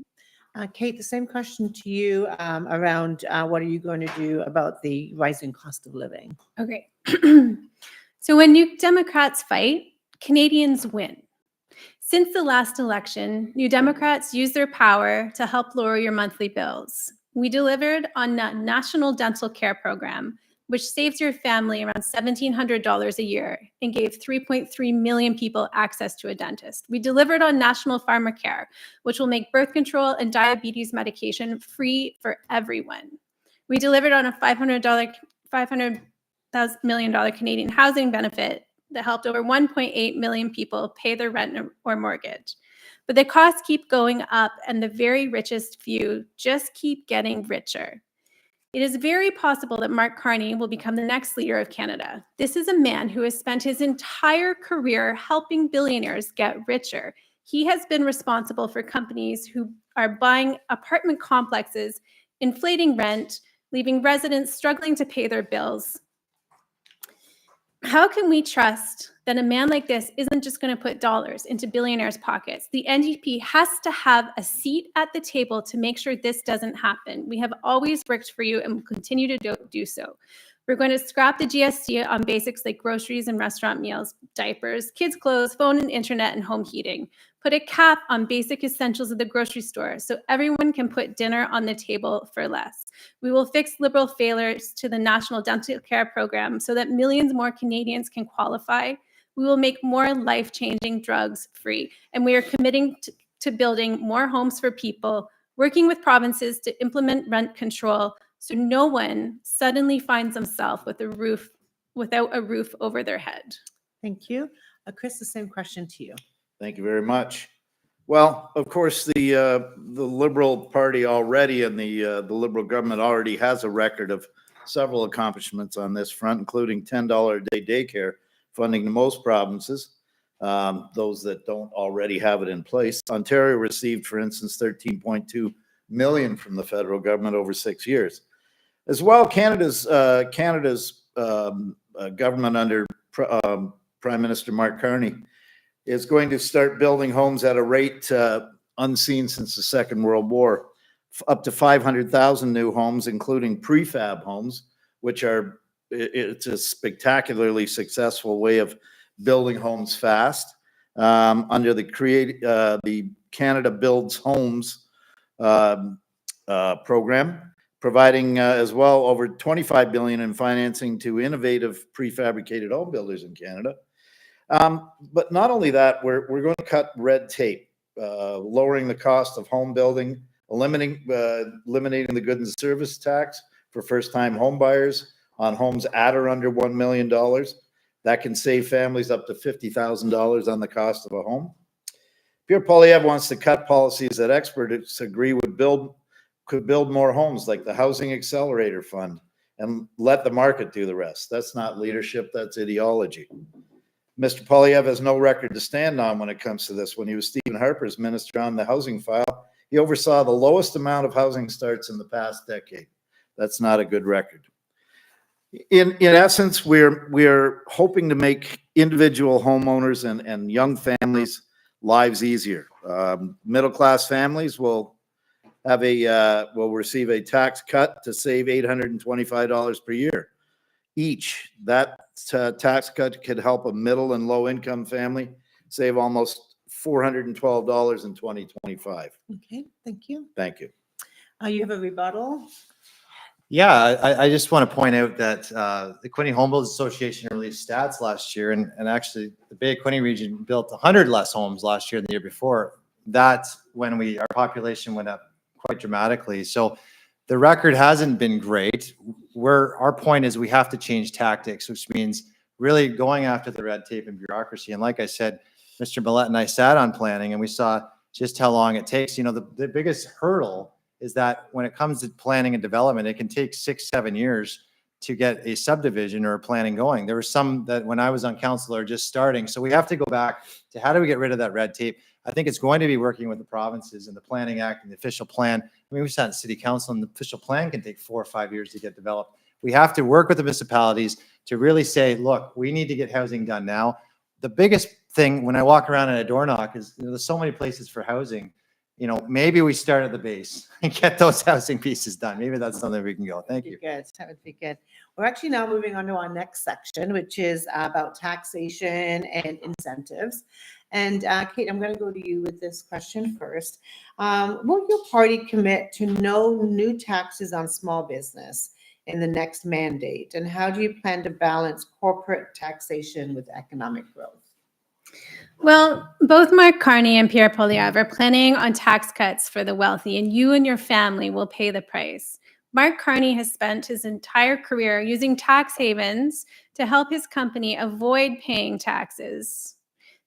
Kate, the same question to you around what are you going to do about the rising cost of living? Okay. So when New Democrats fight, Canadians win. Since the last election, New Democrats used their power to help lower your monthly bills. We delivered on a national dental care program, which saves your family around $1,700 a year and gave 3.3 million people access to a dentist. We delivered on national pharmacare, which will make birth control and diabetes medication free for everyone. We delivered on a $500 million Canadian housing benefit that helped over 1.8 million people pay their rent or mortgage. But the costs keep going up, and the very richest few just keep getting richer. It is very possible that Mark Carney will become the next leader of Canada. This is a man who has spent his entire career helping billionaires get richer. He has been responsible for companies who are buying apartment complexes, inflating rent, leaving residents struggling to pay their bills. How can we trust that a man like this isn't just going to put dollars into billionaires' pockets? The NDP has to have a seat at the table to make sure this doesn't happen. We have always worked for you and will continue to do so. We're going to scrap the GST on basics like groceries and restaurant meals, diapers, kids' clothes, phone and internet, and home heating. Put a cap on basic essentials at the grocery store so everyone can put dinner on the table for less. We will fix Liberal failures to the National Dental Care Program so that millions more Canadians can qualify. We will make more life-changing drugs free. And we are committing to building more homes for people, working with provinces to implement rent control so no one suddenly finds themselves without a roof over their head. Thank you. Chris, the same question to you. Thank you very much. Well, of course, the Liberal Party already and the Liberal government already has a record of several accomplishments on this front, including $10 a day daycare funding to most provinces, those that don't already have it in place. Ontario received, for instance, $13.2 million from the federal government over 6 years. As well, Canada's government under Prime Minister Mark Carney is going to start building homes at a rate unseen since the Second World War, up to 500,000 new homes, including prefab homes, which are, it's a spectacularly successful way of building homes fast. Under the Canada Builds Homes program, providing as well over $25 billion in financing to innovative prefabricated home builders in Canada. But not only that, we're going to cut red tape, lowering the cost of home building, eliminating the goods and service tax for first-time home buyers on homes at or under $1 million. That can save families up to $50,000 on the cost of a home. Pierre Poilievre wants to cut policies that experts agree could build more homes, like the Housing Accelerator Fund, and let the market do the rest. That's not leadership, that's ideology. Mr. Poilievre has no record to stand on when it comes to this. When he was Stephen Harper's minister on the housing file, he oversaw the lowest amount of housing starts in the past decade. That's not a good record. In essence, we're hoping to make individual homeowners and young families' lives easier. Middle-class families will receive a tax cut to save $825 per year each. That tax cut could help a middle and low-income family save almost $412 in 2025. Okay, thank you. Thank you. You have a rebuttal? Yeah, I just want to point out that the Quinte Home Builders Association released stats last year, and actually the Bay of Quinte region built 100 less homes last year than the year before. That's when our population went up quite dramatically. So the record hasn't been great. Our point is we have to change tactics, which means really going after the red tape and bureaucracy. And like I said, Mr. Malette and I sat on planning, and we saw just how long it takes. You know, the biggest hurdle is that when it comes to planning and development, it can take 6-7 years to get a subdivision or a planning going. There were some that when I was on council are just starting. So we have to go back to how do we get rid of that red tape? I think it's going to be working with the provinces and the Planning Act and the official plan. I mean, we sat in city council, and the official plan can take 4 or 5 years to get developed. We have to work with the municipalities to really say, look, we need to get housing done now. The biggest thing when I walk around in a door knock is, there's so many places for housing. Maybe we start at the base and get those housing pieces done. Maybe that's something we can go. Thank you. Good. That would be good. We're actually now moving on to our next section, which is about taxation and incentives. And Kate, I'm going to go to you with this question first. Will your party commit to no new taxes on small business in the next mandate? And how do you plan to balance corporate taxation with economic growth? Well, both Mark Carney and Pierre Poilievre are planning on tax cuts for the wealthy, and you and your family will pay the price. Mark Carney has spent his entire career using tax havens to help his company avoid paying taxes,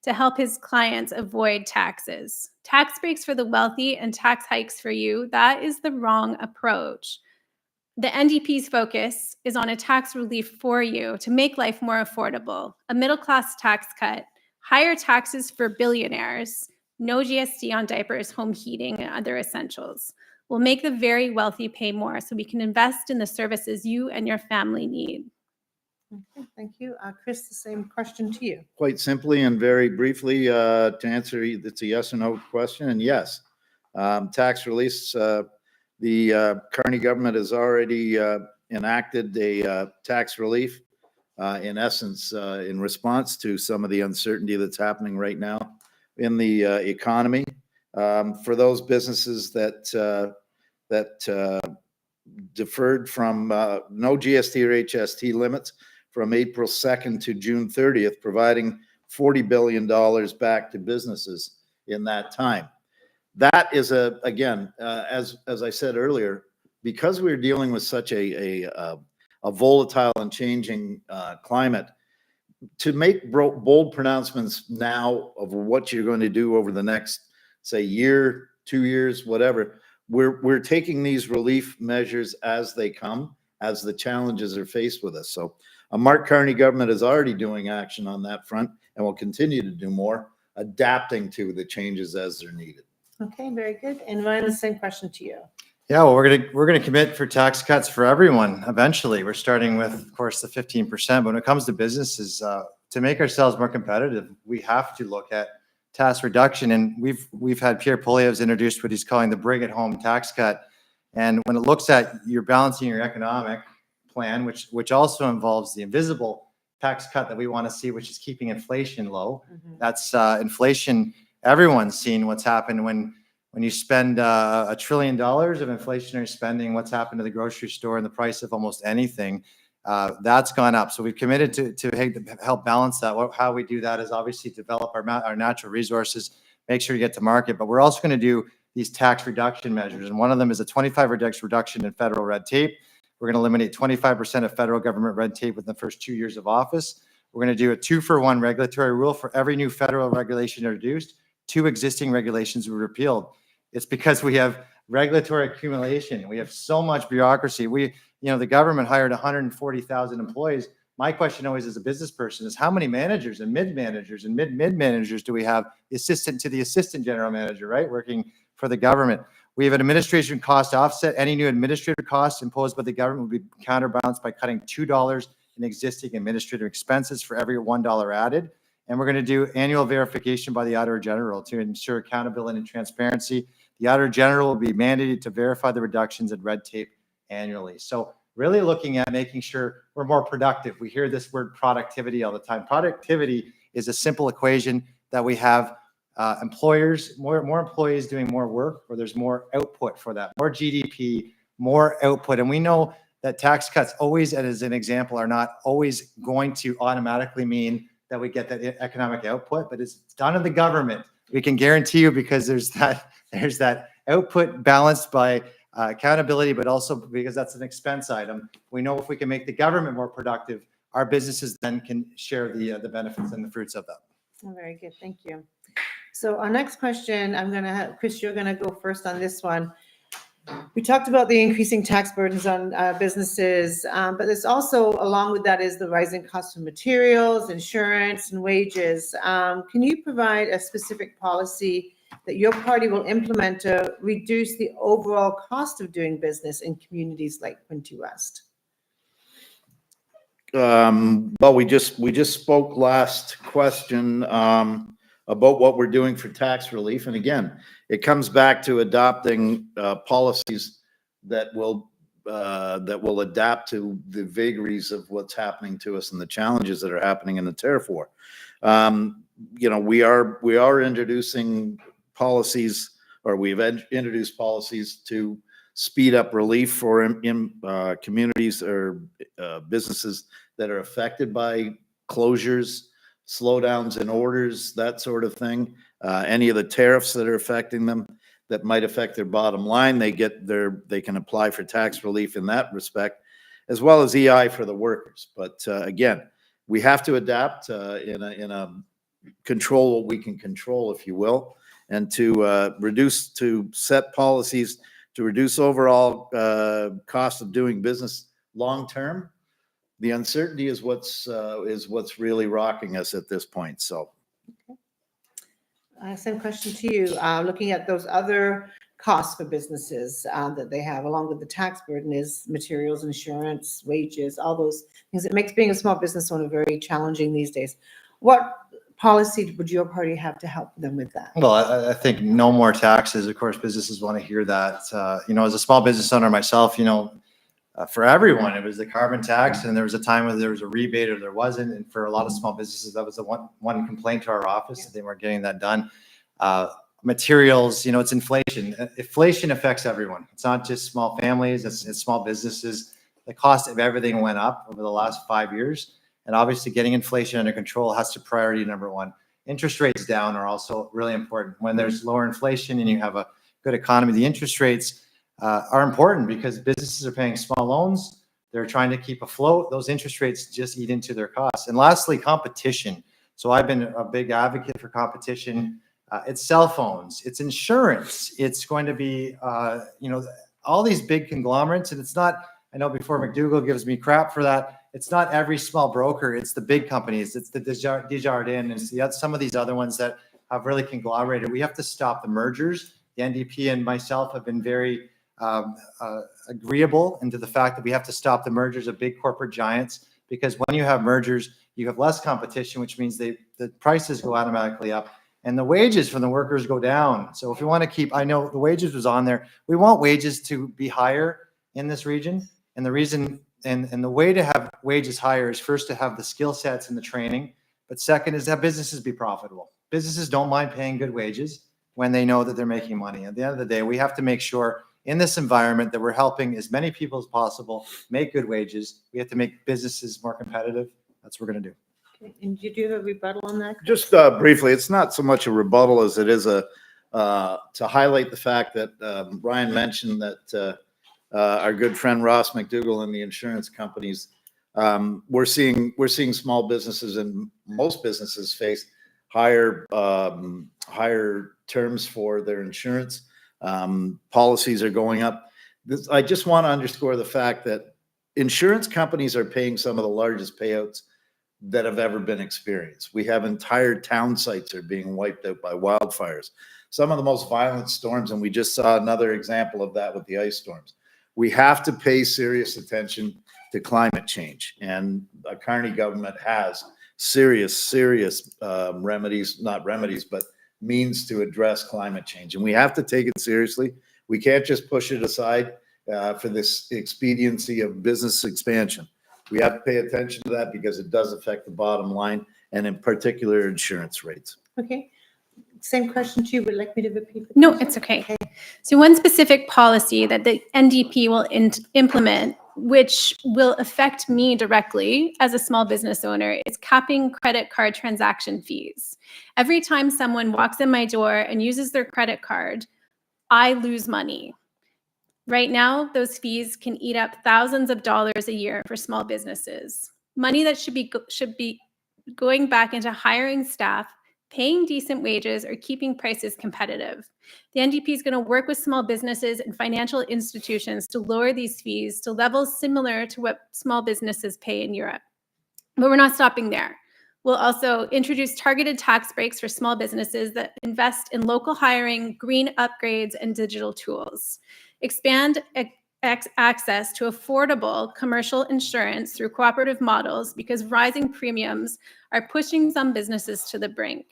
to help his clients avoid taxes. Tax breaks for the wealthy and tax hikes for you, that is the wrong approach. The NDP's focus is on a tax relief for you to make life more affordable, a middle-class tax cut, higher taxes for billionaires, no GST on diapers, home heating, and other essentials. We'll make the very wealthy pay more so we can invest in the services you and your family need. Okay, thank you. Chris, the same question to you. Quite simply and very briefly, to answer, it's a yes or no question, and yes. Tax release, the Carney government has already enacted a tax relief. In essence, in response to some of the uncertainty that's happening right now in the economy, for those businesses that deferred from no GST or HST limits from April 2nd to June 30th, providing $40 billion back to businesses in that time. That is again, as I said earlier, because we're dealing with such a volatile and changing climate, to make bold pronouncements now of what you're going to do over the next say year, 2 years, whatever. We're taking these relief measures as they come, as the challenges are faced with us. So a Mark Carney government is already doing action on that front and will continue to do more, adapting to the changes as they're needed. Okay, very good. And Ryan, the same question to you. Yeah, well, we're gonna commit for tax cuts for everyone eventually. We're starting with, of course, the 15%. But when it comes to businesses, to make ourselves more competitive, we have to look at tax reduction. And we've had Pierre Poilievre's introduced what he's calling the bring it home tax cut. And when it looks at you're balancing your economic plan, which also involves the invisible tax cut that we want to see, which is keeping inflation low. That's inflation. Everyone's seen what's happened when you spend $1 trillion of inflationary spending, what's happened to the grocery store and the price of almost anything. That's gone up. So we've committed to help balance that. How we do that is obviously develop our natural resources, make sure you get to market, but we're also going to do these tax reduction measures. And one of them is a 25% reduction in federal red tape. We're going to eliminate 25% of federal government red tape within the first 2 years of office. We're going to do a 2-for-1 regulatory rule for every new federal regulation introduced. 2 existing regulations were repealed. It's because we have regulatory accumulation. We have so much bureaucracy. The government hired 140,000 employees. My question always as a business person is how many managers and mid-managers and mid-managers do we have? The assistant to the assistant general manager, right? Working for the government. We have an administration cost offset. Any new administrative costs imposed by the government will be counterbalanced by cutting $2 in existing administrative expenses for every $1 added. And we're going to do annual verification by the Auditor General to ensure accountability and transparency. The Auditor General will be mandated to verify the reductions in red tape annually. So really looking at making sure we're more productive. We hear this word productivity all the time. Productivity is a simple equation that we have employers, more employees doing more work, or there's more output for that, more GDP, more output. And we know that tax cuts always, and as an example, are not always going to automatically mean that we get that economic output, but it's done in the government. We can guarantee you because there's that output balanced by accountability, but also because that's an expense item. We know if we can make the government more productive, our businesses then can share the benefits and the fruits of that. Oh, very good. Thank you. So our next question, I'm going to have, Chris, you're going to go first on this one. We talked about the increasing tax burdens on businesses, but there's also, along with that, is the rising cost of materials, insurance, and wages. Can you provide a specific policy that your party will implement to reduce the overall cost of doing business in communities like Quinte West? Well, we just spoke last question about what we're doing for tax relief, and again, it comes back to adopting policies that will adapt to the vagaries of what's happening to us and the challenges that are happening in the tariff war. We are introducing policies, or we've introduced policies to speed up relief for communities or businesses that are affected by closures, slowdowns in orders, that sort of thing. Any of the tariffs that are affecting them that might affect their bottom line, they can apply for tax relief in that respect, as well as EI for the workers. But again, we have to adapt in a control what we can control, if you will, and to set policies to reduce overall cost of doing business long term. The uncertainty is what's really rocking us at this point. So, same question to you. Looking at those other costs for businesses that they have, along with the tax burden, is materials, insurance, wages, all those things. It makes being a small business owner very challenging these days. What policy would your party have to help them with that? Well, I think no more taxes. Of course, businesses want to hear that. As a small business owner myself, for everyone, it was the carbon tax, and there was a time when there was a rebate or there wasn't. And for a lot of small businesses, that was the one complaint to our office that they weren't getting that done. Materials, it's inflation. Inflation affects everyone. It's not just small families, it's small businesses. The cost of everything went up over the last 5 years. And obviously getting inflation under control has to priority number one. Interest rates down are also really important. When there's lower inflation and you have a good economy, the interest rates are important because businesses are paying small loans. They're trying to keep afloat. Those interest rates just eat into their costs. And lastly, competition. So I've been a big advocate for competition it's cell phones, it's insurance, it's going to be, all these big conglomerates. And it's not, I know before McDougall gives me crap for that, it's not every small broker, it's the big companies, it's the Desjardins, and some of these other ones that have really conglomerated. We have to stop the mergers. The NDP and myself have been very agreeable into the fact that we have to stop the mergers of big corporate giants, because when you have mergers, you have less competition, which means the prices go automatically up and the wages for the workers go down. So if we want to keep, I know the wages was on there, we want wages to be higher in this region. And the reason, and the way to have wages higher is first to have the skill sets and the training, but second is to have businesses be profitable. Businesses don't mind paying good wages when they know that they're making money. At the end of the day, we have to make sure in this environment that we're helping as many people as possible make good wages. We have to make businesses more competitive. That's what we're going to do. Okay. And you do have a rebuttal on that? Just briefly, it's not so much a rebuttal as it is to highlight the fact that Ryan mentioned that our good friend Ross McDougall and the insurance companies, we're seeing small businesses and most businesses face higher terms for their insurance. Policies are going up. I just want to underscore the fact that insurance companies are paying some of the largest payouts that have ever been experienced. We have entire town sites are being wiped out by wildfires. Some of the most violent storms, and we just saw another example of that with the ice storms. We have to pay serious attention to climate change, and the Carney government has serious remedies, not remedies, but means to address climate change. And we have to take it seriously. We can't just push it aside for this expediency of business expansion. We have to pay attention to that because it does affect the bottom line, and in particular, insurance rates. Okay. Same question to you. Would you like me to repeat? No, it's okay. So one specific policy that the NDP will implement, which will affect me directly as a small business owner, is capping credit card transaction fees. Every time someone walks in my door and uses their credit card, I lose money. Right now, those fees can eat up thousands of dollars a year for small businesses. Money that should be going back into hiring staff, paying decent wages, or keeping prices competitive. The NDP is going to work with small businesses and financial institutions to lower these fees to levels similar to what small businesses pay in Europe. But we're not stopping there. We'll also introduce targeted tax breaks for small businesses that invest in local hiring, green upgrades, and digital tools. Expand access to affordable commercial insurance through cooperative models, because rising premiums are pushing some businesses to the brink.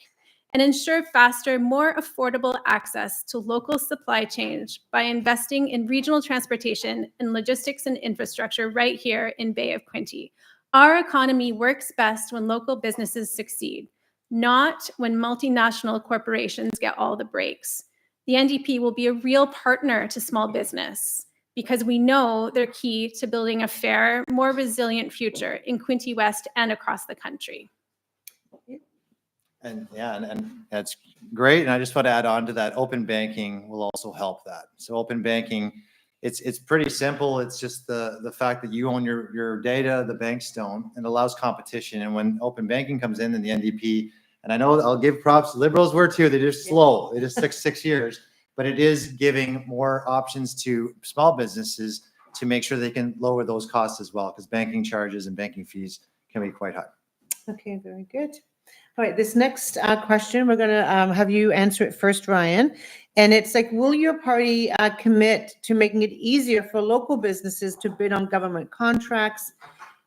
And ensure faster, more affordable access to local supply chains by investing in regional transportation and logistics and infrastructure right here in Bay of Quinte. Our economy works best when local businesses succeed, not when multinational corporations get all the breaks. The NDP will be a real partner to small business because we know they're key to building a fair, more resilient future in Quinte West and across the country. And yeah, and that's great. And I just want to add on to that, open banking will also help that. So open banking, it's pretty simple. It's just the fact that you own your data, the banks don't, and allows competition. And when open banking comes in the NDP, and I know I'll give props, liberals were too, they're just slow. It just took 6 years, but it is giving more options to small businesses to make sure they can lower those costs as well, because banking charges and banking fees can be quite high. Okay, very good. All right, this next question, we're going to have you answer it first, Ryan. And it's like, will your party commit to making it easier for local businesses to bid on government contracts,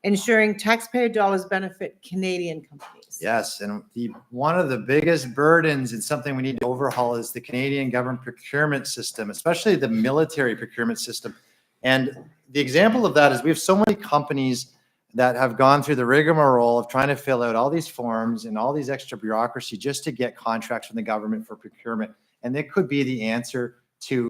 ensuring taxpayer dollars benefit Canadian companies? Yes, and one of the biggest burdens and something we need to overhaul is the Canadian government procurement system, especially the military procurement system. And the example of that is we have so many companies that have gone through the rigmarole of trying to fill out all these forms and all these extra bureaucracy just to get contracts from the government for procurement. And it could be the answer to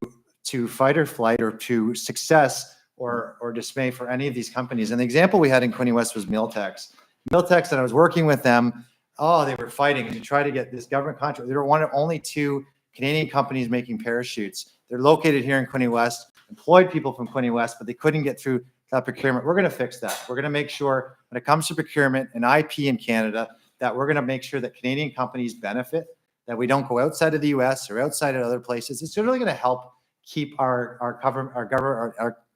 fight or flight, or to success or dismay for any of these companies. And the example we had in Quinte West was Miltex. Miltex, and I was working with them, they were fighting to try to get this government contract. They were one of only 2 Canadian companies making parachutes. They're located here in Quinte West, employed people from Quinte West, but they couldn't get through that procurement. We're going to fix that. We're going to make sure when it comes to procurement and IP in Canada, that we're going to make sure that Canadian companies benefit, that we don't go outside of the US or outside of other places. It's really going to help keep our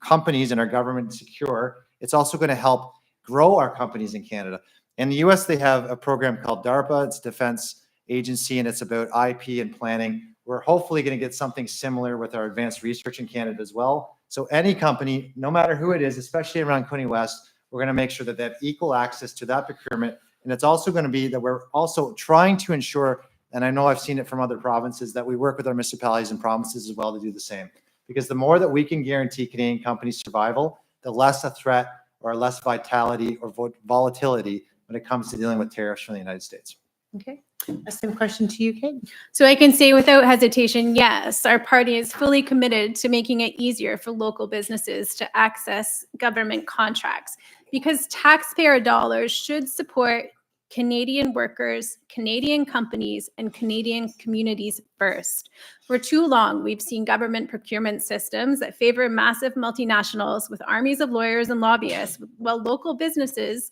companies and our government secure. It's also going to help grow our companies in Canada. In the US, they have a program called DARPA. It's Defense Agency, and it's about IP and planning. We're hopefully going to get something similar with our advanced research in Canada as well. So any company, no matter who it is, especially around Quinte West, we're going to make sure that they have equal access to that procurement. And it's also going to be that we're also trying to ensure, and I know I've seen it from other provinces, that we work with our municipalities and provinces as well to do the same. Because the more that we can guarantee Canadian companies' survival, the less a threat or less vitality or volatility when it comes to dealing with tariffs from the United States. Okay. A same question to you, Kate. So I can say without hesitation, yes, our party is fully committed to making it easier for local businesses to access government contracts, because taxpayer dollars should support Canadian workers, Canadian companies, and Canadian communities first. For too long, we've seen government procurement systems that favor massive multinationals with armies of lawyers and lobbyists, while local businesses,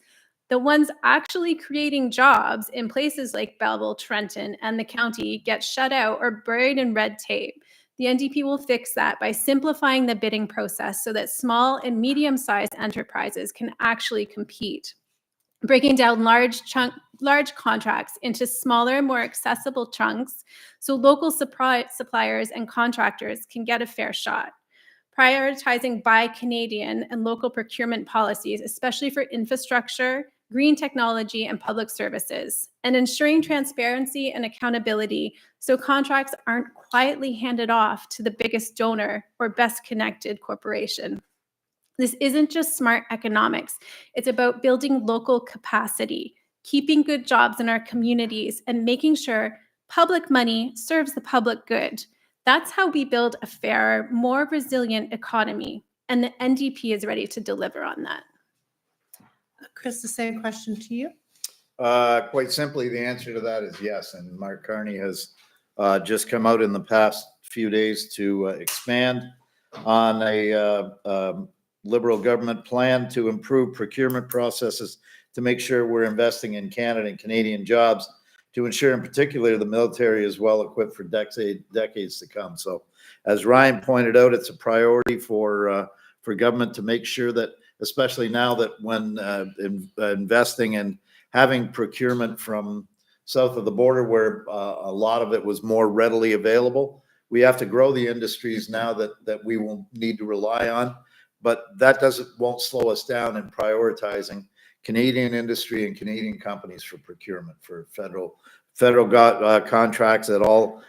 the ones actually creating jobs in places like Belleville, Trenton, and the county, get shut out or buried in red tape. The NDP will fix that by simplifying the bidding process so that small and medium-sized enterprises can actually compete, breaking down large contracts into smaller, more accessible chunks so local suppliers and contractors can get a fair shot. Prioritizing Buy Canadian and local procurement policies, especially for infrastructure, green technology, and public services, and ensuring transparency and accountability so contracts aren't quietly handed off to the biggest donor or best connected corporation. This isn't just smart economics. It's about building local capacity, keeping good jobs in our communities, and making sure public money serves the public good. That's how we build a fairer, more resilient economy, and the NDP is ready to deliver on that. Chris, the same question to you. Quite simply, the answer to that is yes. And Mark Carney has just come out in the past few days to expand on a Liberal government plan to improve procurement processes to make sure we're investing in Canada and Canadian jobs, to ensure in particular the military is well equipped for decades to come. So as Ryan pointed out, it's a priority for government to make sure that, especially now that when investing and having procurement from south of the border where a lot of it was more readily available, we have to grow the industries now that we will need to rely on. But that won't slow us down in prioritizing Canadian industry and Canadian companies for procurement, for federal contracts at all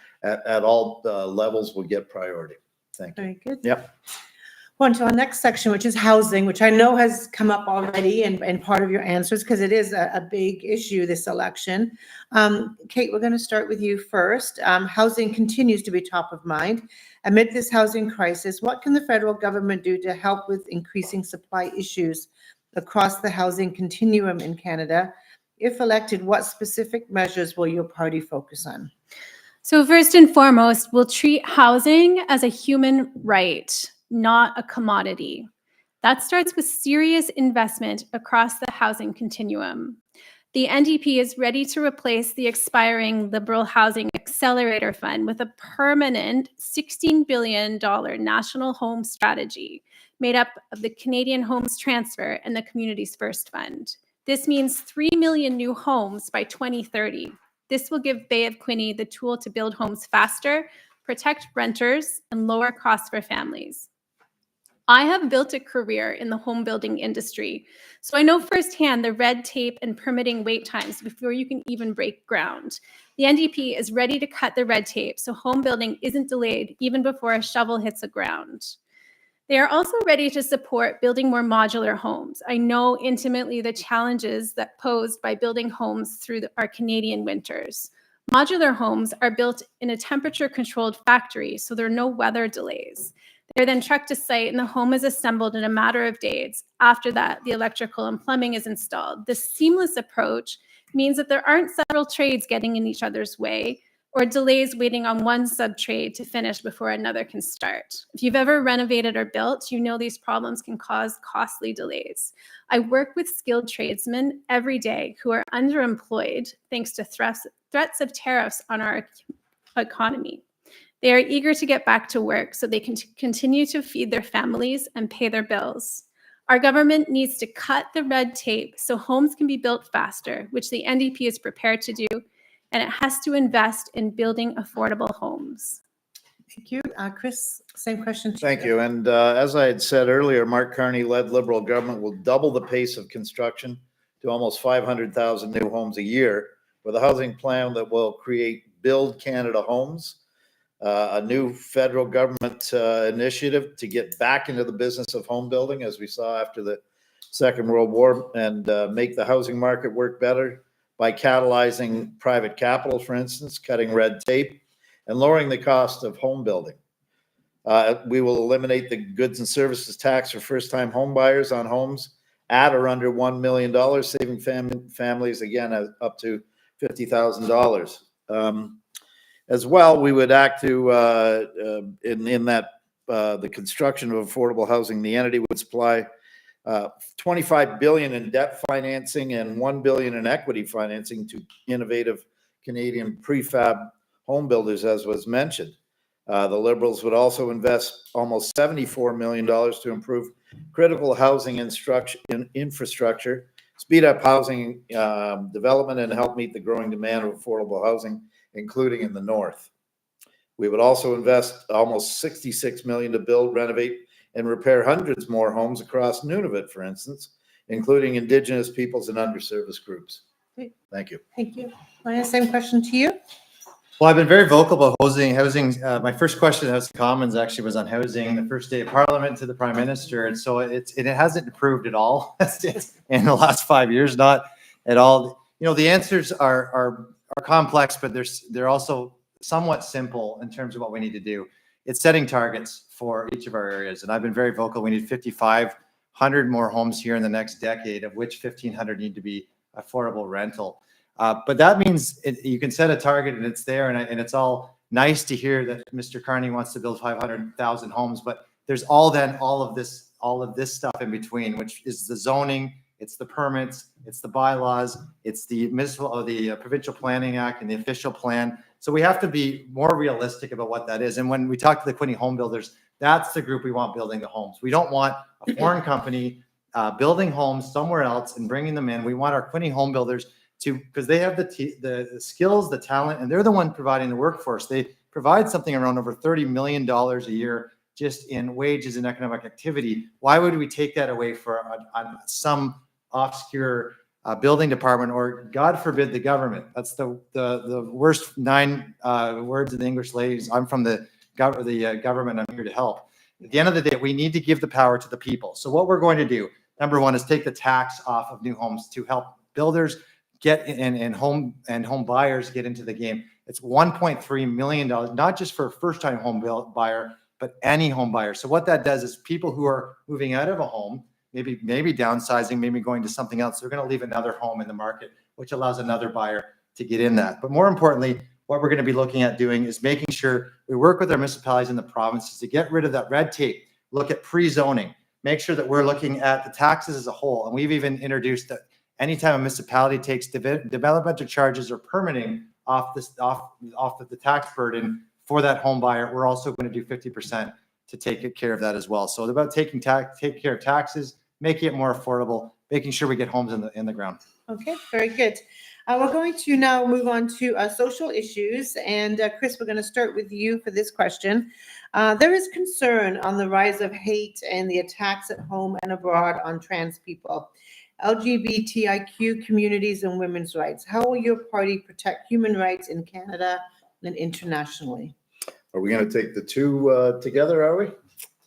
levels will get priority. Thank you. Very good. Yep. On to our next section, which is housing, which I know has come up already and part of your answers because it is a big issue this election. Kate, we're going to start with you first. Housing continues to be top of mind. Amid this housing crisis, what can the federal government do to help with increasing supply issues across the housing continuum in Canada? If elected, what specific measures will your party focus on? So first and foremost, we'll treat housing as a human right, not a commodity. That starts with serious investment across the housing continuum. The NDP is ready to replace the expiring Liberal Housing Accelerator Fund with a permanent $16 billion national home strategy made up of the Canadian Homes Transfer and the Communities First Fund. This means 3 million new homes by 2030. This will give Bay of Quinte the tool to build homes faster, protect renters, and lower costs for families. I have built a career in the home building industry, so I know firsthand the red tape and permitting wait times before you can even break ground. The NDP is ready to cut the red tape so home building isn't delayed even before a shovel hits the ground. They are also ready to support building more modular homes. I know intimately the challenges that posed by building homes through our Canadian winters. Modular homes are built in a temperature-controlled factory, so there are no weather delays. They're then trucked to site and the home is assembled in a matter of days. After that, the electrical and plumbing is installed. This seamless approach means that there aren't several trades getting in each other's way, or delays waiting on one sub-trade to finish before another can start. If you've ever renovated or built, you know these problems can cause costly delays. I work with skilled tradesmen every day who are underemployed thanks to threats of tariffs on our economy. They are eager to get back to work so they can continue to feed their families and pay their bills. Our government needs to cut the red tape so homes can be built faster, which the NDP is prepared to do, and it has to invest in building affordable homes. Thank you. Chris, same question to you. Thank you. And as I had said earlier, Mark Carney-led Liberal government will double the pace of construction to almost 500,000 new homes a year with a housing plan that will create Build Canada Homes, a new federal government initiative to get back into the business of home building, as we saw after the Second World War, and make the housing market work better by catalyzing private capital, for instance, cutting red tape, and lowering the cost of home building. We will eliminate the goods and services tax for first-time home buyers on homes at or under $1 million, saving families, again, up to $50,000. As well, we would act to, in that the construction of affordable housing, the entity would supply $25 billion in debt financing and $1 billion in equity financing to innovative Canadian prefab home builders, as was mentioned. The Liberals would also invest almost $74 million to improve critical housing infrastructure, speed up housing development, and help meet the growing demand of affordable housing, including in the north. We would also invest almost $66 million to build, renovate, and repair hundreds more homes across Nunavut, for instance, including Indigenous peoples and underserviced groups. Thank you. Thank you. Maya, same question to you. Well, I've been very vocal about housing. My first question in House of Commons actually was on housing, the first day of Parliament to the Prime Minister, and so it hasn't improved at all in the last 5 years, not at all. You know, the answers are complex, but they're also somewhat simple in terms of what we need to do. It's setting targets for each of our areas, and I've been very vocal. We need 5,500 more homes here in the next decade, of which 1,500 need to be affordable rental. But that means you can set a target and it's there, and it's all nice to hear that Mr. Carney wants to build 500,000 homes, but there's all of this stuff in between, which is the zoning, it's the permits, it's the bylaws, it's the Provincial Planning Act and the official plan. So we have to be more realistic about what that is. And when we talk to the Quinte home builders, that's the group we want building the homes. We don't want a foreign company building homes somewhere else and bringing them in. We want our Quinte home builders because they have the skills, the talent, and they're the one providing the workforce. They provide something around over $30 million a year just in wages and economic activity. Why would we take that away for some obscure building department, or God forbid the government? That's the worst 9 words in the English ladies. I'm from the government. I'm here to help. At the end of the day, we need to give the power to the people. So what we're going to do, number one, is take the tax off of new homes to help builders get in, and home buyers get into the game. It's $1.3 million, not just for a first-time home buyer, but any home buyer. So what that does is people who are moving out of a home, maybe downsizing, maybe going to something else, they're going to leave another home in the market, which allows another buyer to get in that. But more importantly, what we're going to be looking at doing is making sure we work with our municipalities in the provinces to get rid of that red tape, look at pre-zoning, make sure that we're looking at the taxes as a whole. And we've even introduced that anytime a municipality takes developmental charges or permitting off of the tax burden for that home buyer, we're also going to do 50% to take care of that as well. So it's about taking care of taxes, making it more affordable, making sure we get homes in the ground. Okay, very good. We're going to now move on to social issues. And Chris, we're going to start with you for this question. There is concern on the rise of hate and the attacks at home and abroad on trans people, LGBTIQ communities, and women's rights. How will your party protect human rights in Canada and internationally? Are we going to take the two together, are we?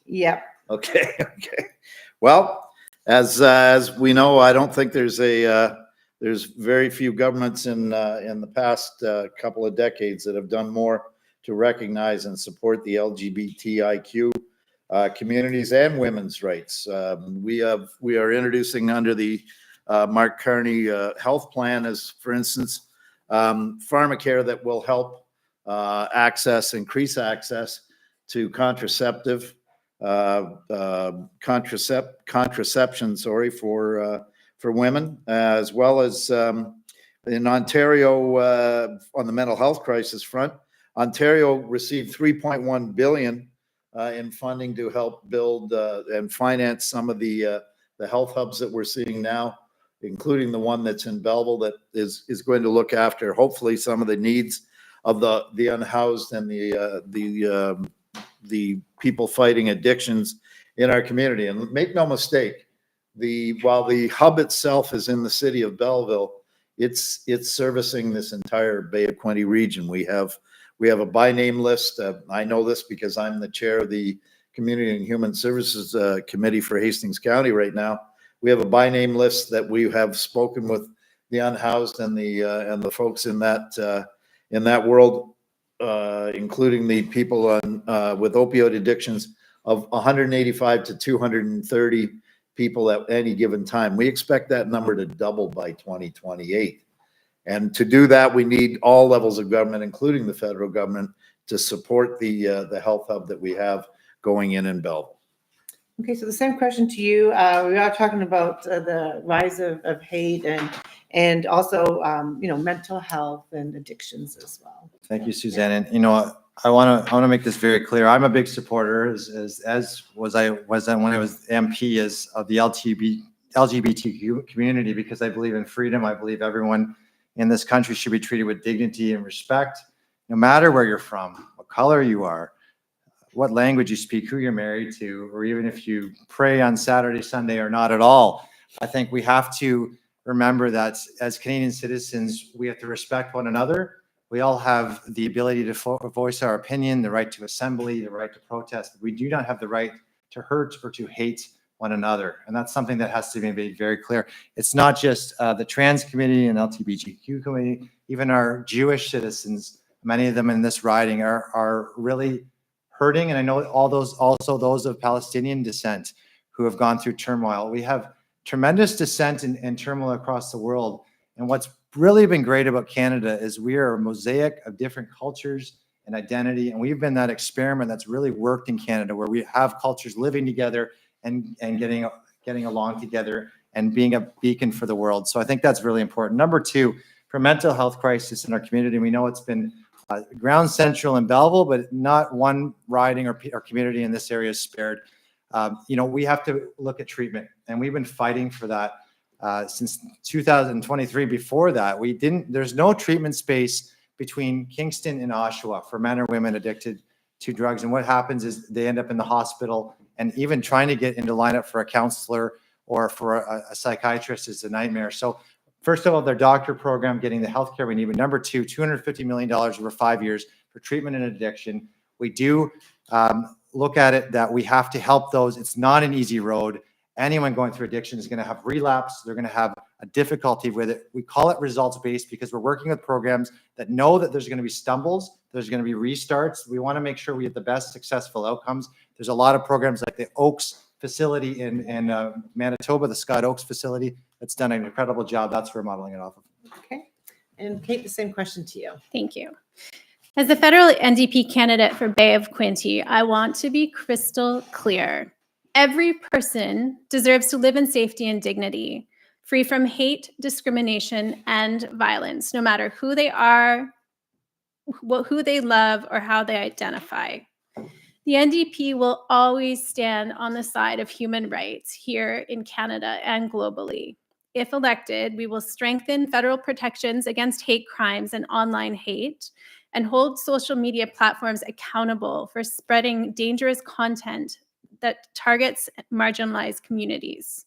Yep. Okay. Well, as we know, I don't think there's very few governments in the past couple of decades that have done more to recognize and support the LGBTIQ communities and women's rights. We are introducing under the Mark Carney health plan, as for instance, pharmacare that will help increase access to contraception, for women, as well as in Ontario, on the mental health crisis front. Ontario received $3.1 billion in funding to help build and finance some of the health hubs that we're seeing now, including the one that's in Belleville that is going to look after hopefully some of the needs of the unhoused and the people fighting addictions in our community. And make no mistake, while the hub itself is in the city of Belleville, it's servicing this entire Bay of Quinte region. We have a by name list. I know this because I'm the chair of the Community and Human Services Committee for Hastings County right now. We have a by name list that we have spoken with the unhoused and the folks in that world, including the people with opioid addictions, of 185 to 230 people at any given time. We expect that number to double by 2028. And to do that, we need all levels of government, including the federal government, to support the health hub that we have going in Belleville. Okay, so the same question to you. We are talking about the rise of hate and also mental health and addictions as well. Thank you, Suzanne. And I want to make this very clear. I'm a big supporter, as was I when I was MP, of the LGBTQ community, because I believe in freedom. I believe everyone in this country should be treated with dignity and respect, no matter where you're from, what color you are, what language you speak, who you're married to, or even if you pray on Saturday, Sunday, or not at all. I think we have to remember that as Canadian citizens, we have to respect one another. We all have the ability to voice our opinion, the right to assembly, the right to protest. We do not have the right to hurt or to hate one another. And that's something that has to be made very clear. It's not just the trans community and LGBTQ community, even our Jewish citizens, many of them in this riding are really hurting. And I know also those of Palestinian descent who have gone through turmoil. We have tremendous dissent and turmoil across the world. And what's really been great about Canada is we are a mosaic of different cultures and identity. And we've been that experiment that's really worked in Canada, where we have cultures living together and getting along together and being a beacon for the world. So I think that's really important. Number two, for mental health crisis in our community, we know it's been ground central in Belleville, but not one riding or community in this area is spared. We have to look at treatment, and we've been fighting for that since 2023. Before that, there's no treatment space between Kingston and Oshawa for men or women addicted to drugs. And what happens is they end up in the hospital, and even trying to get into lineup for a counselor or for a psychiatrist is a nightmare. So first of all, their doctor program, getting the healthcare we need. But number two, $250 million over 5 years for treatment and addiction. We do look at it that we have to help those. It's not an easy road. Anyone going through addiction is going to have relapse. They're going to have a difficulty with it. We call it results-based because we're working with programs that know that there's going to be stumbles, there's going to be restarts. We want to make sure we have the best successful outcomes. There's a lot of programs like the Oaks facility in Manitoba, the Scott Oaks facility, that's done an incredible job. That's where we're modeling it off of. Okay. And Kate, the same question to you. Thank you. As the federal NDP candidate for Bay of Quinte, I want to be crystal clear. Every person deserves to live in safety and dignity, free from hate, discrimination, and violence, no matter who they are, who they love, or how they identify. The NDP will always stand on the side of human rights here in Canada and globally. If elected, we will strengthen federal protections against hate crimes and online hate, and hold social media platforms accountable for spreading dangerous content that targets marginalized communities.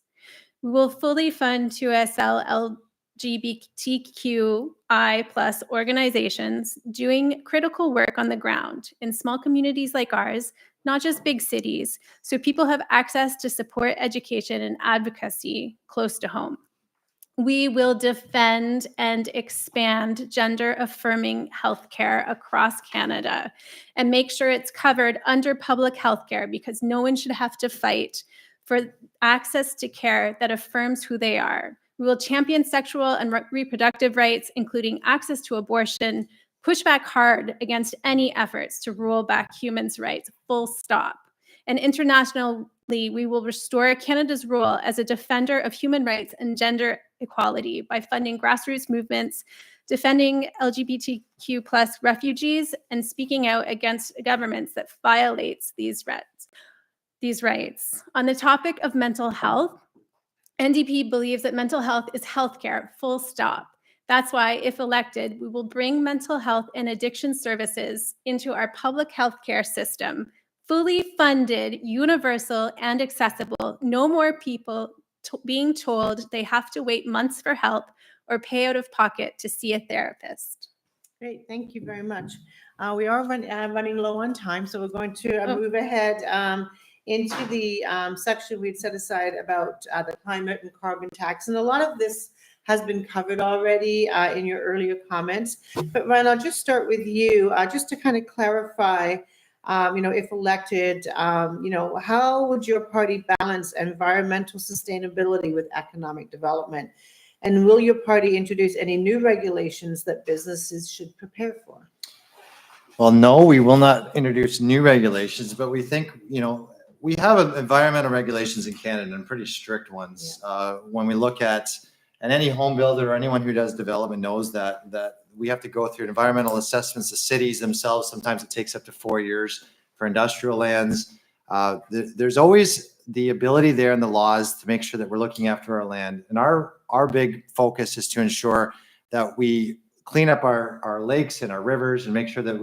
We will fully fund 2SL LGBTQI+ organizations doing critical work on the ground in small communities like ours, not just big cities, so people have access to support, education, and advocacy close to home. We will defend and expand gender-affirming healthcare across Canada and make sure it's covered under public healthcare, because no one should have to fight for access to care that affirms who they are. We will champion sexual and reproductive rights, including access to abortion, push back hard against any efforts to roll back human rights, full stop. And internationally, we will restore Canada's role as a defender of human rights and gender equality by funding grassroots movements, defending LGBTQ plus refugees, and speaking out against governments that violates these rights. On the topic of mental health, NDP believes that mental health is healthcare, full stop. That's why, if elected, we will bring mental health and addiction services into our public healthcare system, fully funded, universal, and accessible. No more people being told they have to wait months for help or pay out of pocket to see a therapist. Great, thank you very much. We are running low on time, so we're going to move ahead into the section we'd set aside about the climate and carbon tax. And a lot of this has been covered already in your earlier comments. But Ryan, I'll just start with you, just to kind of clarify, if elected, how would your party balance environmental sustainability with economic development? And will your party introduce any new regulations that businesses should prepare for? Well, no, we will not introduce new regulations, but we think, we have environmental regulations in Canada and pretty strict ones. When we look at, and any home builder or anyone who does development knows that we have to go through environmental assessments. The cities themselves, sometimes it takes up to 4 years for industrial lands. There's always the ability there in the laws to make sure that we're looking after our land. And our big focus is to ensure that we clean up our lakes and our rivers and make sure that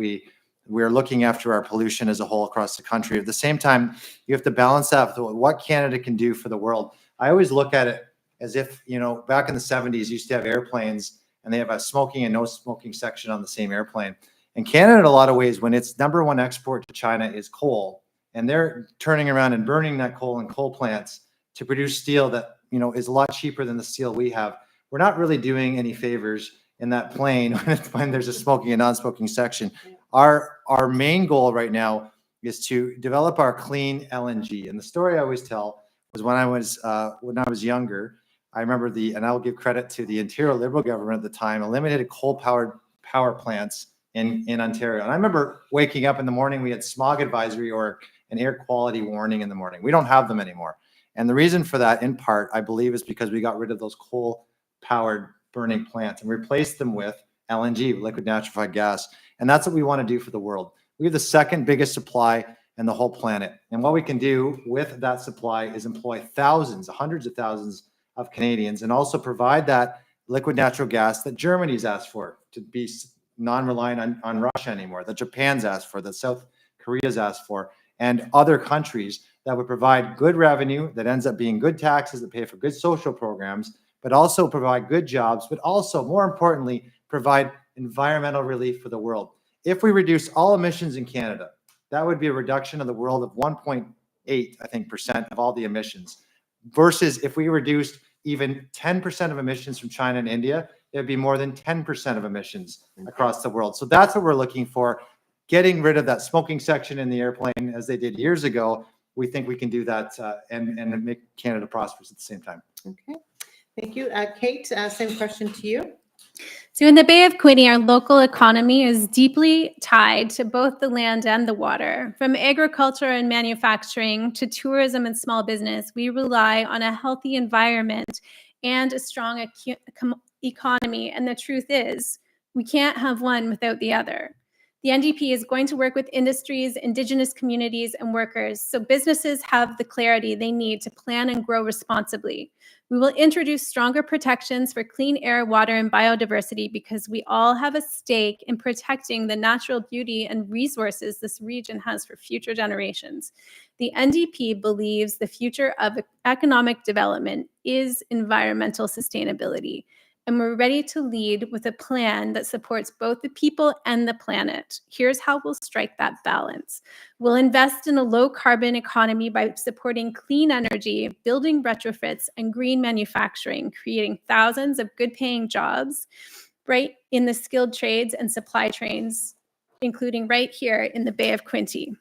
we're looking after our pollution as a whole across the country. At the same time, you have to balance that with what Canada can do for the world. I always look at it as if, back in the 70s, you used to have airplanes and they have a smoking and no smoking section on the same airplane. And Canada, in a lot of ways, when its number one export to China is coal, and they're turning around and burning that coal in coal plants to produce steel that, is a lot cheaper than the steel we have. We're not really doing any favors in that plane when there's a smoking and non-smoking section. Our main goal right now is to develop our clean LNG. And the story I always tell was when I was younger, I remember and I'll give credit to the Ontario Liberal government at the time, eliminated coal-powered power plants in Ontario. And I remember waking up in the morning, we had smog advisory or an air quality warning in the morning. We don't have them anymore. And the reason for that, in part, I believe, is because we got rid of those coal-powered burning plants and replaced them with LNG, liquid natural gas. And that's what we want to do for the world. We have the second biggest supply in the whole planet. And what we can do with that supply is employ thousands, hundreds of thousands of Canadians, and also provide that liquid natural gas that Germany's asked for, to be non-reliant on Russia anymore, that Japan's asked for, that South Korea's asked for, and other countries that would provide good revenue that ends up being good taxes that pay for good social programs, but also provide good jobs, but also, more importantly, provide environmental relief for the world. If we reduce all emissions in Canada, that would be a reduction of the world of 1.8% of all the emissions. Versus if we reduced even 10% of emissions from China and India, it would be more than 10% of emissions across the world. So that's what we're looking for. Getting rid of that smoking section in the airplane, as they did years ago, we think we can do that and make Canada prosperous at the same time. Okay, thank you. Kate, same question to you. So in the Bay of Quinte, our local economy is deeply tied to both the land and the water. From agriculture and manufacturing to tourism and small business, we rely on a healthy environment and a strong economy. And the truth is, we can't have one without the other. The NDP is going to work with industries, Indigenous communities, and workers so businesses have the clarity they need to plan and grow responsibly. We will introduce stronger protections for clean air, water, and biodiversity because we all have a stake in protecting the natural beauty and resources this region has for future generations. The NDP believes the future of economic development is environmental sustainability, and we're ready to lead with a plan that supports both the people and the planet. Here's how we'll strike that balance. We'll invest in a low-carbon economy by supporting clean energy, building retrofits, and green manufacturing, creating thousands of good-paying jobs right in the skilled trades and supply chains, including right here in the Bay of Quinte.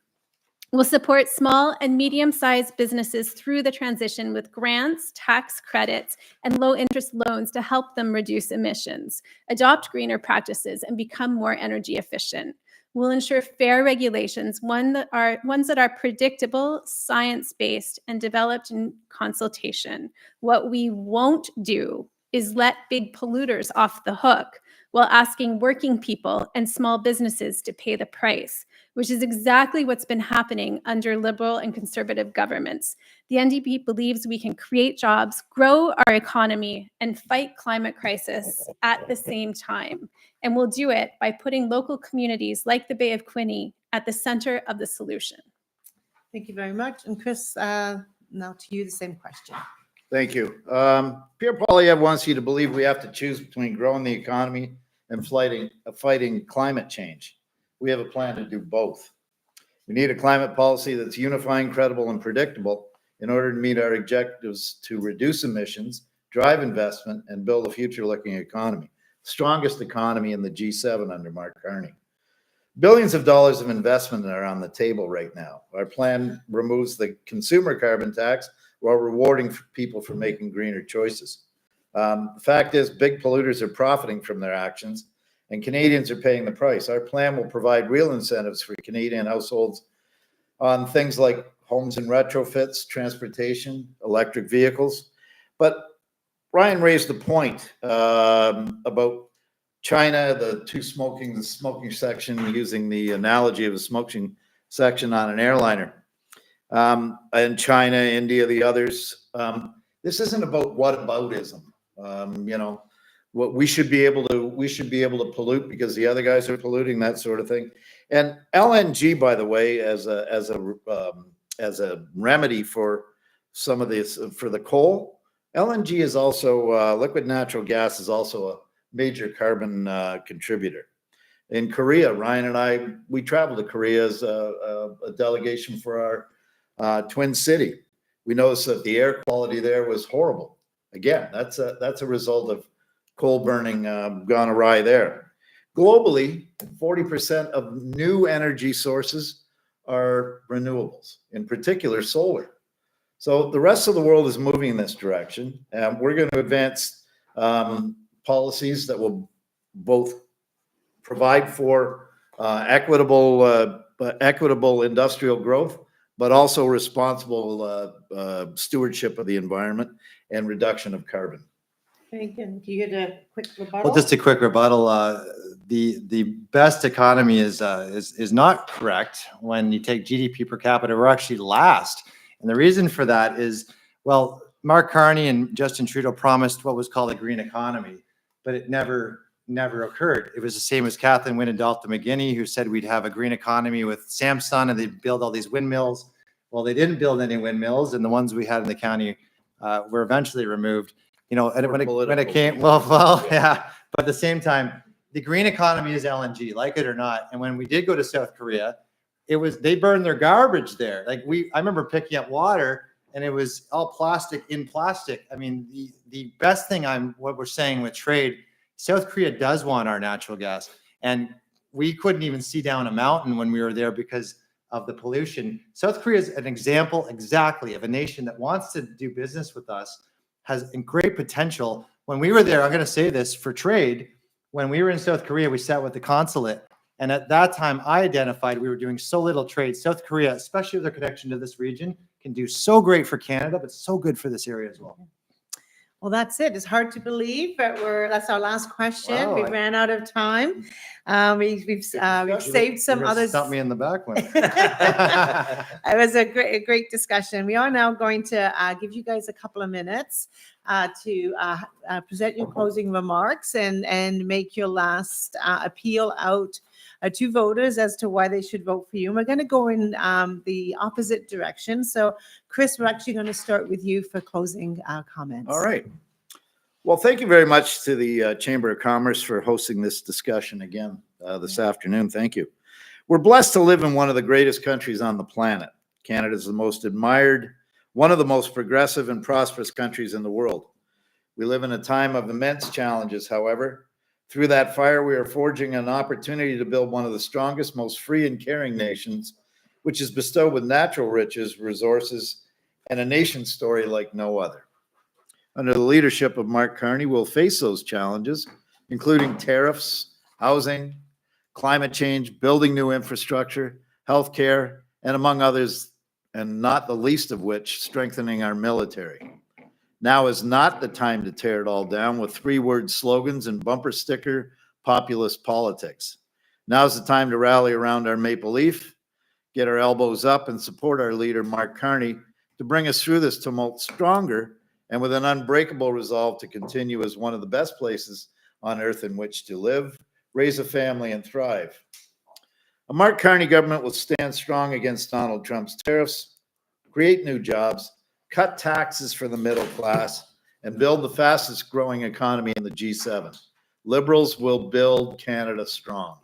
We'll support small and medium-sized businesses through the transition with grants, tax credits, and low-interest loans to help them reduce emissions, adopt greener practices, and become more energy efficient. We'll ensure fair regulations, ones that are predictable, science-based, and developed in consultation. What we won't do is let big polluters off the hook while asking working people and small businesses to pay the price, which is exactly what's been happening under Liberal and Conservative governments. The NDP believes we can create jobs, grow our economy, and fight climate crisis at the same time. And we'll do it by putting local communities like the Bay of Quinte at the center of the solution. Thank you very much. And Chris, now to you, the same question. Thank you. Pierre Poilievre wants you to believe we have to choose between growing the economy and fighting climate change. We have a plan to do both. We need a climate policy that's unifying, credible, and predictable in order to meet our objectives to reduce emissions, drive investment, and build a future-looking economy. Strongest economy in the G7 under Mark Carney. Billions of dollars of investment are on the table right now. Our plan removes the consumer carbon tax while rewarding people for making greener choices. The fact is, big polluters are profiting from their actions, and Canadians are paying the price. Our plan will provide real incentives for Canadian households on things like homes and retrofits, transportation, electric vehicles. But Ryan raised the point about China, the smoking section, using the analogy of a smoking section on an airliner. And China, India, the others. This isn't about whataboutism. What we should be able to pollute because the other guys are polluting, that sort of thing. And LNG, by the way, as a remedy for some of this, for the coal, LNG is also liquid natural gas is also a major carbon contributor. In Korea, Ryan and we traveled to Korea as a delegation for our twin city. We noticed that the air quality there was horrible. Again, that's a result of coal burning gone awry there. Globally, 40% of new energy sources are renewables, in particular solar. So the rest of the world is moving in this direction, and we're going to advance policies that will both provide for equitable industrial growth, but also responsible stewardship of the environment and reduction of carbon. Very good. Do you get a quick rebuttal? Well, just a quick rebuttal. The best economy is not correct. When you take GDP per capita, we're actually last. And the reason for that is, well, Mark Carney and Justin Trudeau promised what was called a green economy, but it never occurred. It was the same as Kathleen Wynne and Dalton McGuinness, who said we'd have a green economy with Samsung and they'd build all these windmills. Well, they didn't build any windmills, and the ones we had in the county were eventually removed. And when it came, yeah. But at the same time, the green economy is LNG, like it or not. And when we did go to South Korea, they burned their garbage there. I remember picking up water, and it was all plastic in plastic. I mean, the best thing what we're saying with trade, South Korea does want our natural gas, and we couldn't even see down a mountain when we were there because of the pollution. South Korea is an example exactly of a nation that wants to do business with us, has great potential. When we were there, I'm going to say this for trade, when we were in South Korea, we sat with the consulate. And at that time, I identified we were doing so little trade. South Korea, especially with their connection to this region, can do so great for Canada, but so good for this area as well. Well, that's it. It's hard to believe, but that's our last question. Wow, We ran out of time. We've saved some others. Stop me in the back one. It was a great discussion. We are now going to give you guys a couple of minutes to present your closing remarks and make your last appeal out to voters as to why they should vote for you. And we're going to go in the opposite direction. So, Chris, we're actually going to start with you for closing comments. All right. Well, thank you very much to the Chamber of Commerce for hosting this discussion again this afternoon. Thank you. We're blessed to live in one of the greatest countries on the planet. Canada is the most admired, one of the most progressive and prosperous countries in the world. We live in a time of immense challenges, however. Through that fire, we are forging an opportunity to build one of the strongest, most free and caring nations which is bestowed with natural riches, resources, and a nation story like no other. Under the leadership of Mark Carney, we'll face those challenges, including tariffs, housing, climate change, building new infrastructure, healthcare, and among others, and not the least of which, strengthening our military. Now is not the time to tear it all down with three-word slogans and bumper sticker populist politics. Now's the time to rally around our maple leaf, get our elbows up, and support our leader, Mark Carney, to bring us through this tumult stronger and with an unbreakable resolve to continue as one of the best places on earth in which to live, raise a family, and thrive. A Mark Carney government will stand strong against Donald Trump's tariffs, create new jobs, cut taxes for the middle class, and build the fastest growing economy in the G7. Liberals will build Canada strong.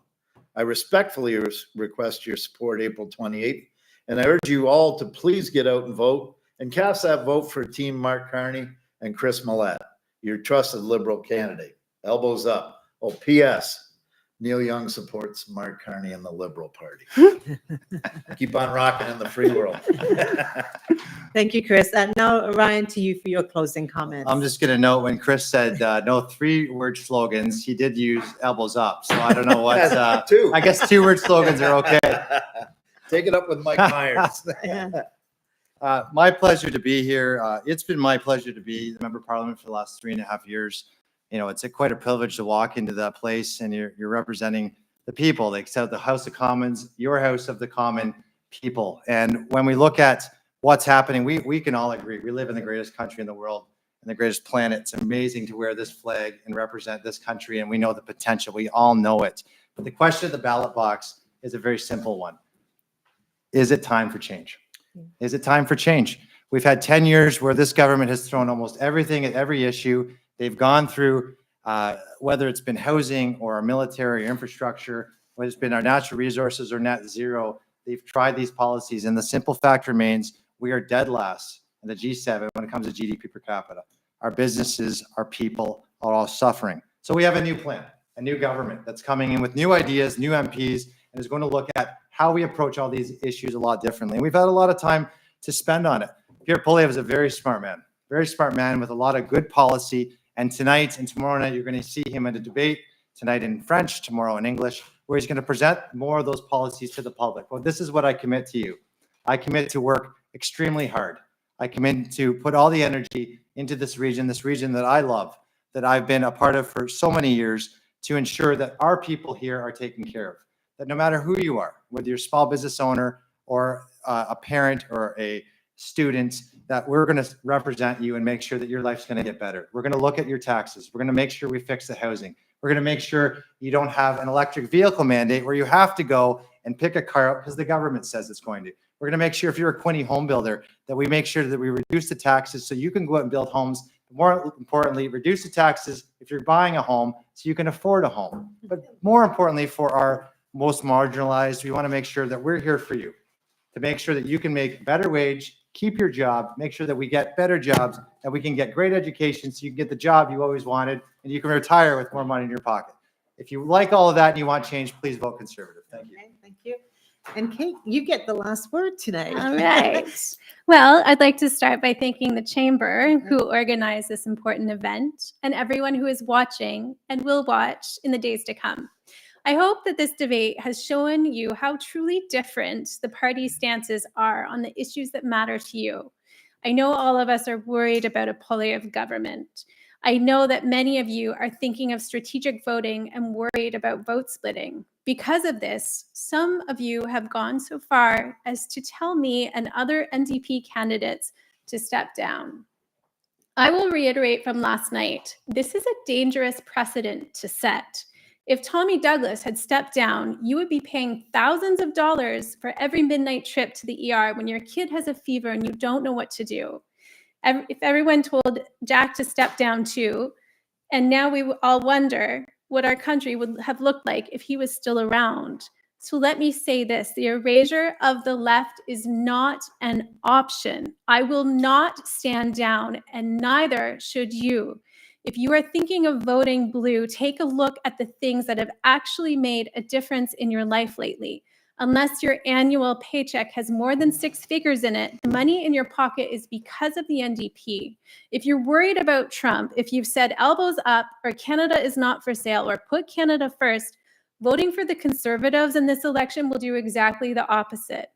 I respectfully request your support April 28th, and I urge you all to please get out and vote and cast that vote for Team Mark Carney and Chris Malette, your trusted Liberal candidate. Elbows up. Oh, P.S. Neil Young supports Mark Carney and the Liberal Party. Keep on rocking in the free world. Thank you, Chris. Now, Ryan, to you for your closing comments. I'm just going to note when Chris said no three-word slogans, he did use elbows up. So I don't know what. Two. I guess two-word slogans are okay. Take it up with Mike Myers. My pleasure to be here. It's been my pleasure to be the Member of Parliament for the last 3.5 years. You know, it's quite a privilege to walk into that place, and you're representing the people, like the House of Commons, your House of the Common People. And when we look at what's happening, we can all agree we live in the greatest country in the world and the greatest planet. It's amazing to wear this flag and represent this country, and we know the potential. We all know it. But the question of the ballot box is a very simple one. Is it time for change? Is it time for change? We've had 10 years where this government has thrown almost everything at every issue. They've gone through, whether it's been housing or our military or infrastructure, whether it's been our natural resources or net zero, they've tried these policies. And the simple fact remains, we are dead last in the G7 when it comes to GDP per capita. Our businesses, our people are all suffering. So we have a new plan, a new government that's coming in with new ideas, new MPs, and is going to look at how we approach all these issues a lot differently. And we've had a lot of time to spend on it. Pierre Poilievre is a very smart man with a lot of good policy. And tonight and tomorrow night, you're going to see him in a debate, tonight in French, tomorrow in English, where he's going to present more of those policies to the public. Well, this is what I commit to you. I commit to work extremely hard. I commit to put all the energy into this region that I love, that I've been a part of for so many years, to ensure that our people here are taken care of. That no matter who you are, whether you're a small business owner or a parent or a student, that we're going to represent you and make sure that your life's going to get better. We're going to look at your taxes. We're going to make sure we fix the housing. We're going to make sure you don't have an electric vehicle mandate where you have to go and pick a car up because the government says it's going to. We're going to make sure if you're a Quinte home builder that we make sure that we reduce the taxes so you can go out and build homes. More importantly, reduce the taxes if you're buying a home so you can afford a home. But more importantly, for our most marginalized, we want to make sure that we're here for you, to make sure that you can make better wage, keep your job, make sure that we get better jobs, that we can get great education so you can get the job you always wanted, and you can retire with more money in your pocket. If you like all of that and you want change, please vote Conservative. Thank you. Okay, thank you. And Kate, you get the last word tonight. All right. Well, I'd like to start by thanking the Chamber who organized this important event and everyone who is watching and will watch in the days to come. I hope that this debate has shown you how truly different the party stances are on the issues that matter to you. I know all of us are worried about a Poilievre government. I know that many of you are thinking of strategic voting and worried about vote splitting. Because of this, some of you have gone so far as to tell me and other NDP candidates to step down. I will reiterate from last night, this is a dangerous precedent to set. If Tommy Douglas had stepped down, you would be paying thousands of dollars for every midnight trip to the ER when your kid has a fever and you don't know what to do. If everyone told Jack to step down too, and now we all wonder what our country would have looked like if he was still around. So let me say this, the erasure of the left is not an option. I will not stand down, and neither should you. If you are thinking of voting blue, take a look at the things that have actually made a difference in your life lately. Unless your annual paycheck has more than 6 figures in it, the money in your pocket is because of the NDP. If you're worried about Trump, if you've said elbows up or Canada is not for sale or put Canada first, voting for the Conservatives in this election will do exactly the opposite.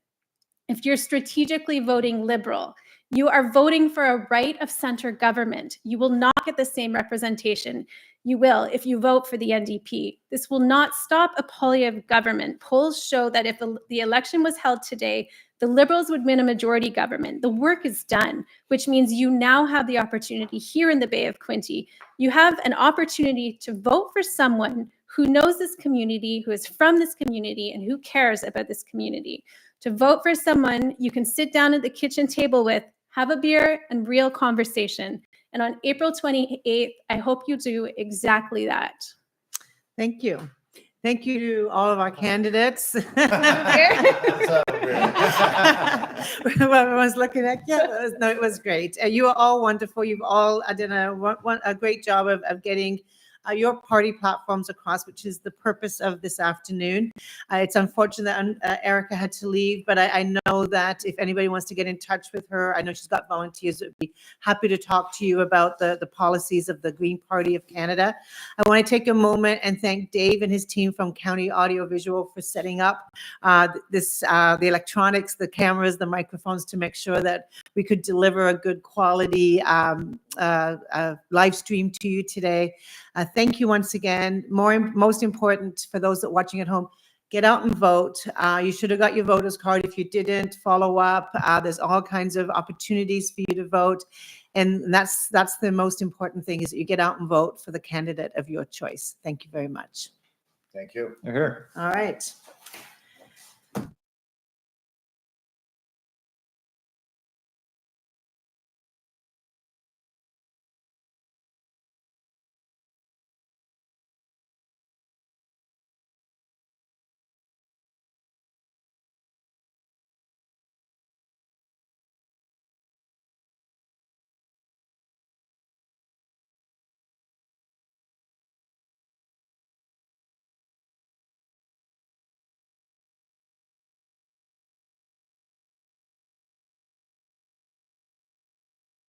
If you're strategically voting Liberal, you are voting for a right of center government. You will not get the same representation. You will if you vote for the NDP. This will not stop a palliative government. Polls show that if the election was held today, the Liberals would win a majority government. The work is done, which means you now have the opportunity here in the Bay of Quinte. You have an opportunity to vote for someone who knows this community, who is from this community, and who cares about this community. To vote for someone you can sit down at the kitchen table with, have a beer, and real conversation. And on April 28th, I hope you do exactly that. Thank you. Thank you to all of our candidates. Everyone's looking at, it was great. You are all wonderful. You've all done a great job of getting your party platforms across, which is the purpose of this afternoon. It's unfortunate that Erica had to leave, but I know that if anybody wants to get in touch with her, I know she's got volunteers that would be happy to talk to you about the policies of the Green Party of Canada. I want to take a moment and thank Dave and his team from County Audiovisual for setting up the electronics, the cameras, the microphones to make sure that we could deliver a good quality live stream to you today. Thank you once again. Most important for those that are watching at home, get out and vote. You should have got your voter's card. If you didn't, follow up. There's all kinds of opportunities for you to vote. And that's the most important thing, is that you get out and vote for the candidate of your choice. Thank you very much. Thank you. Here. All right.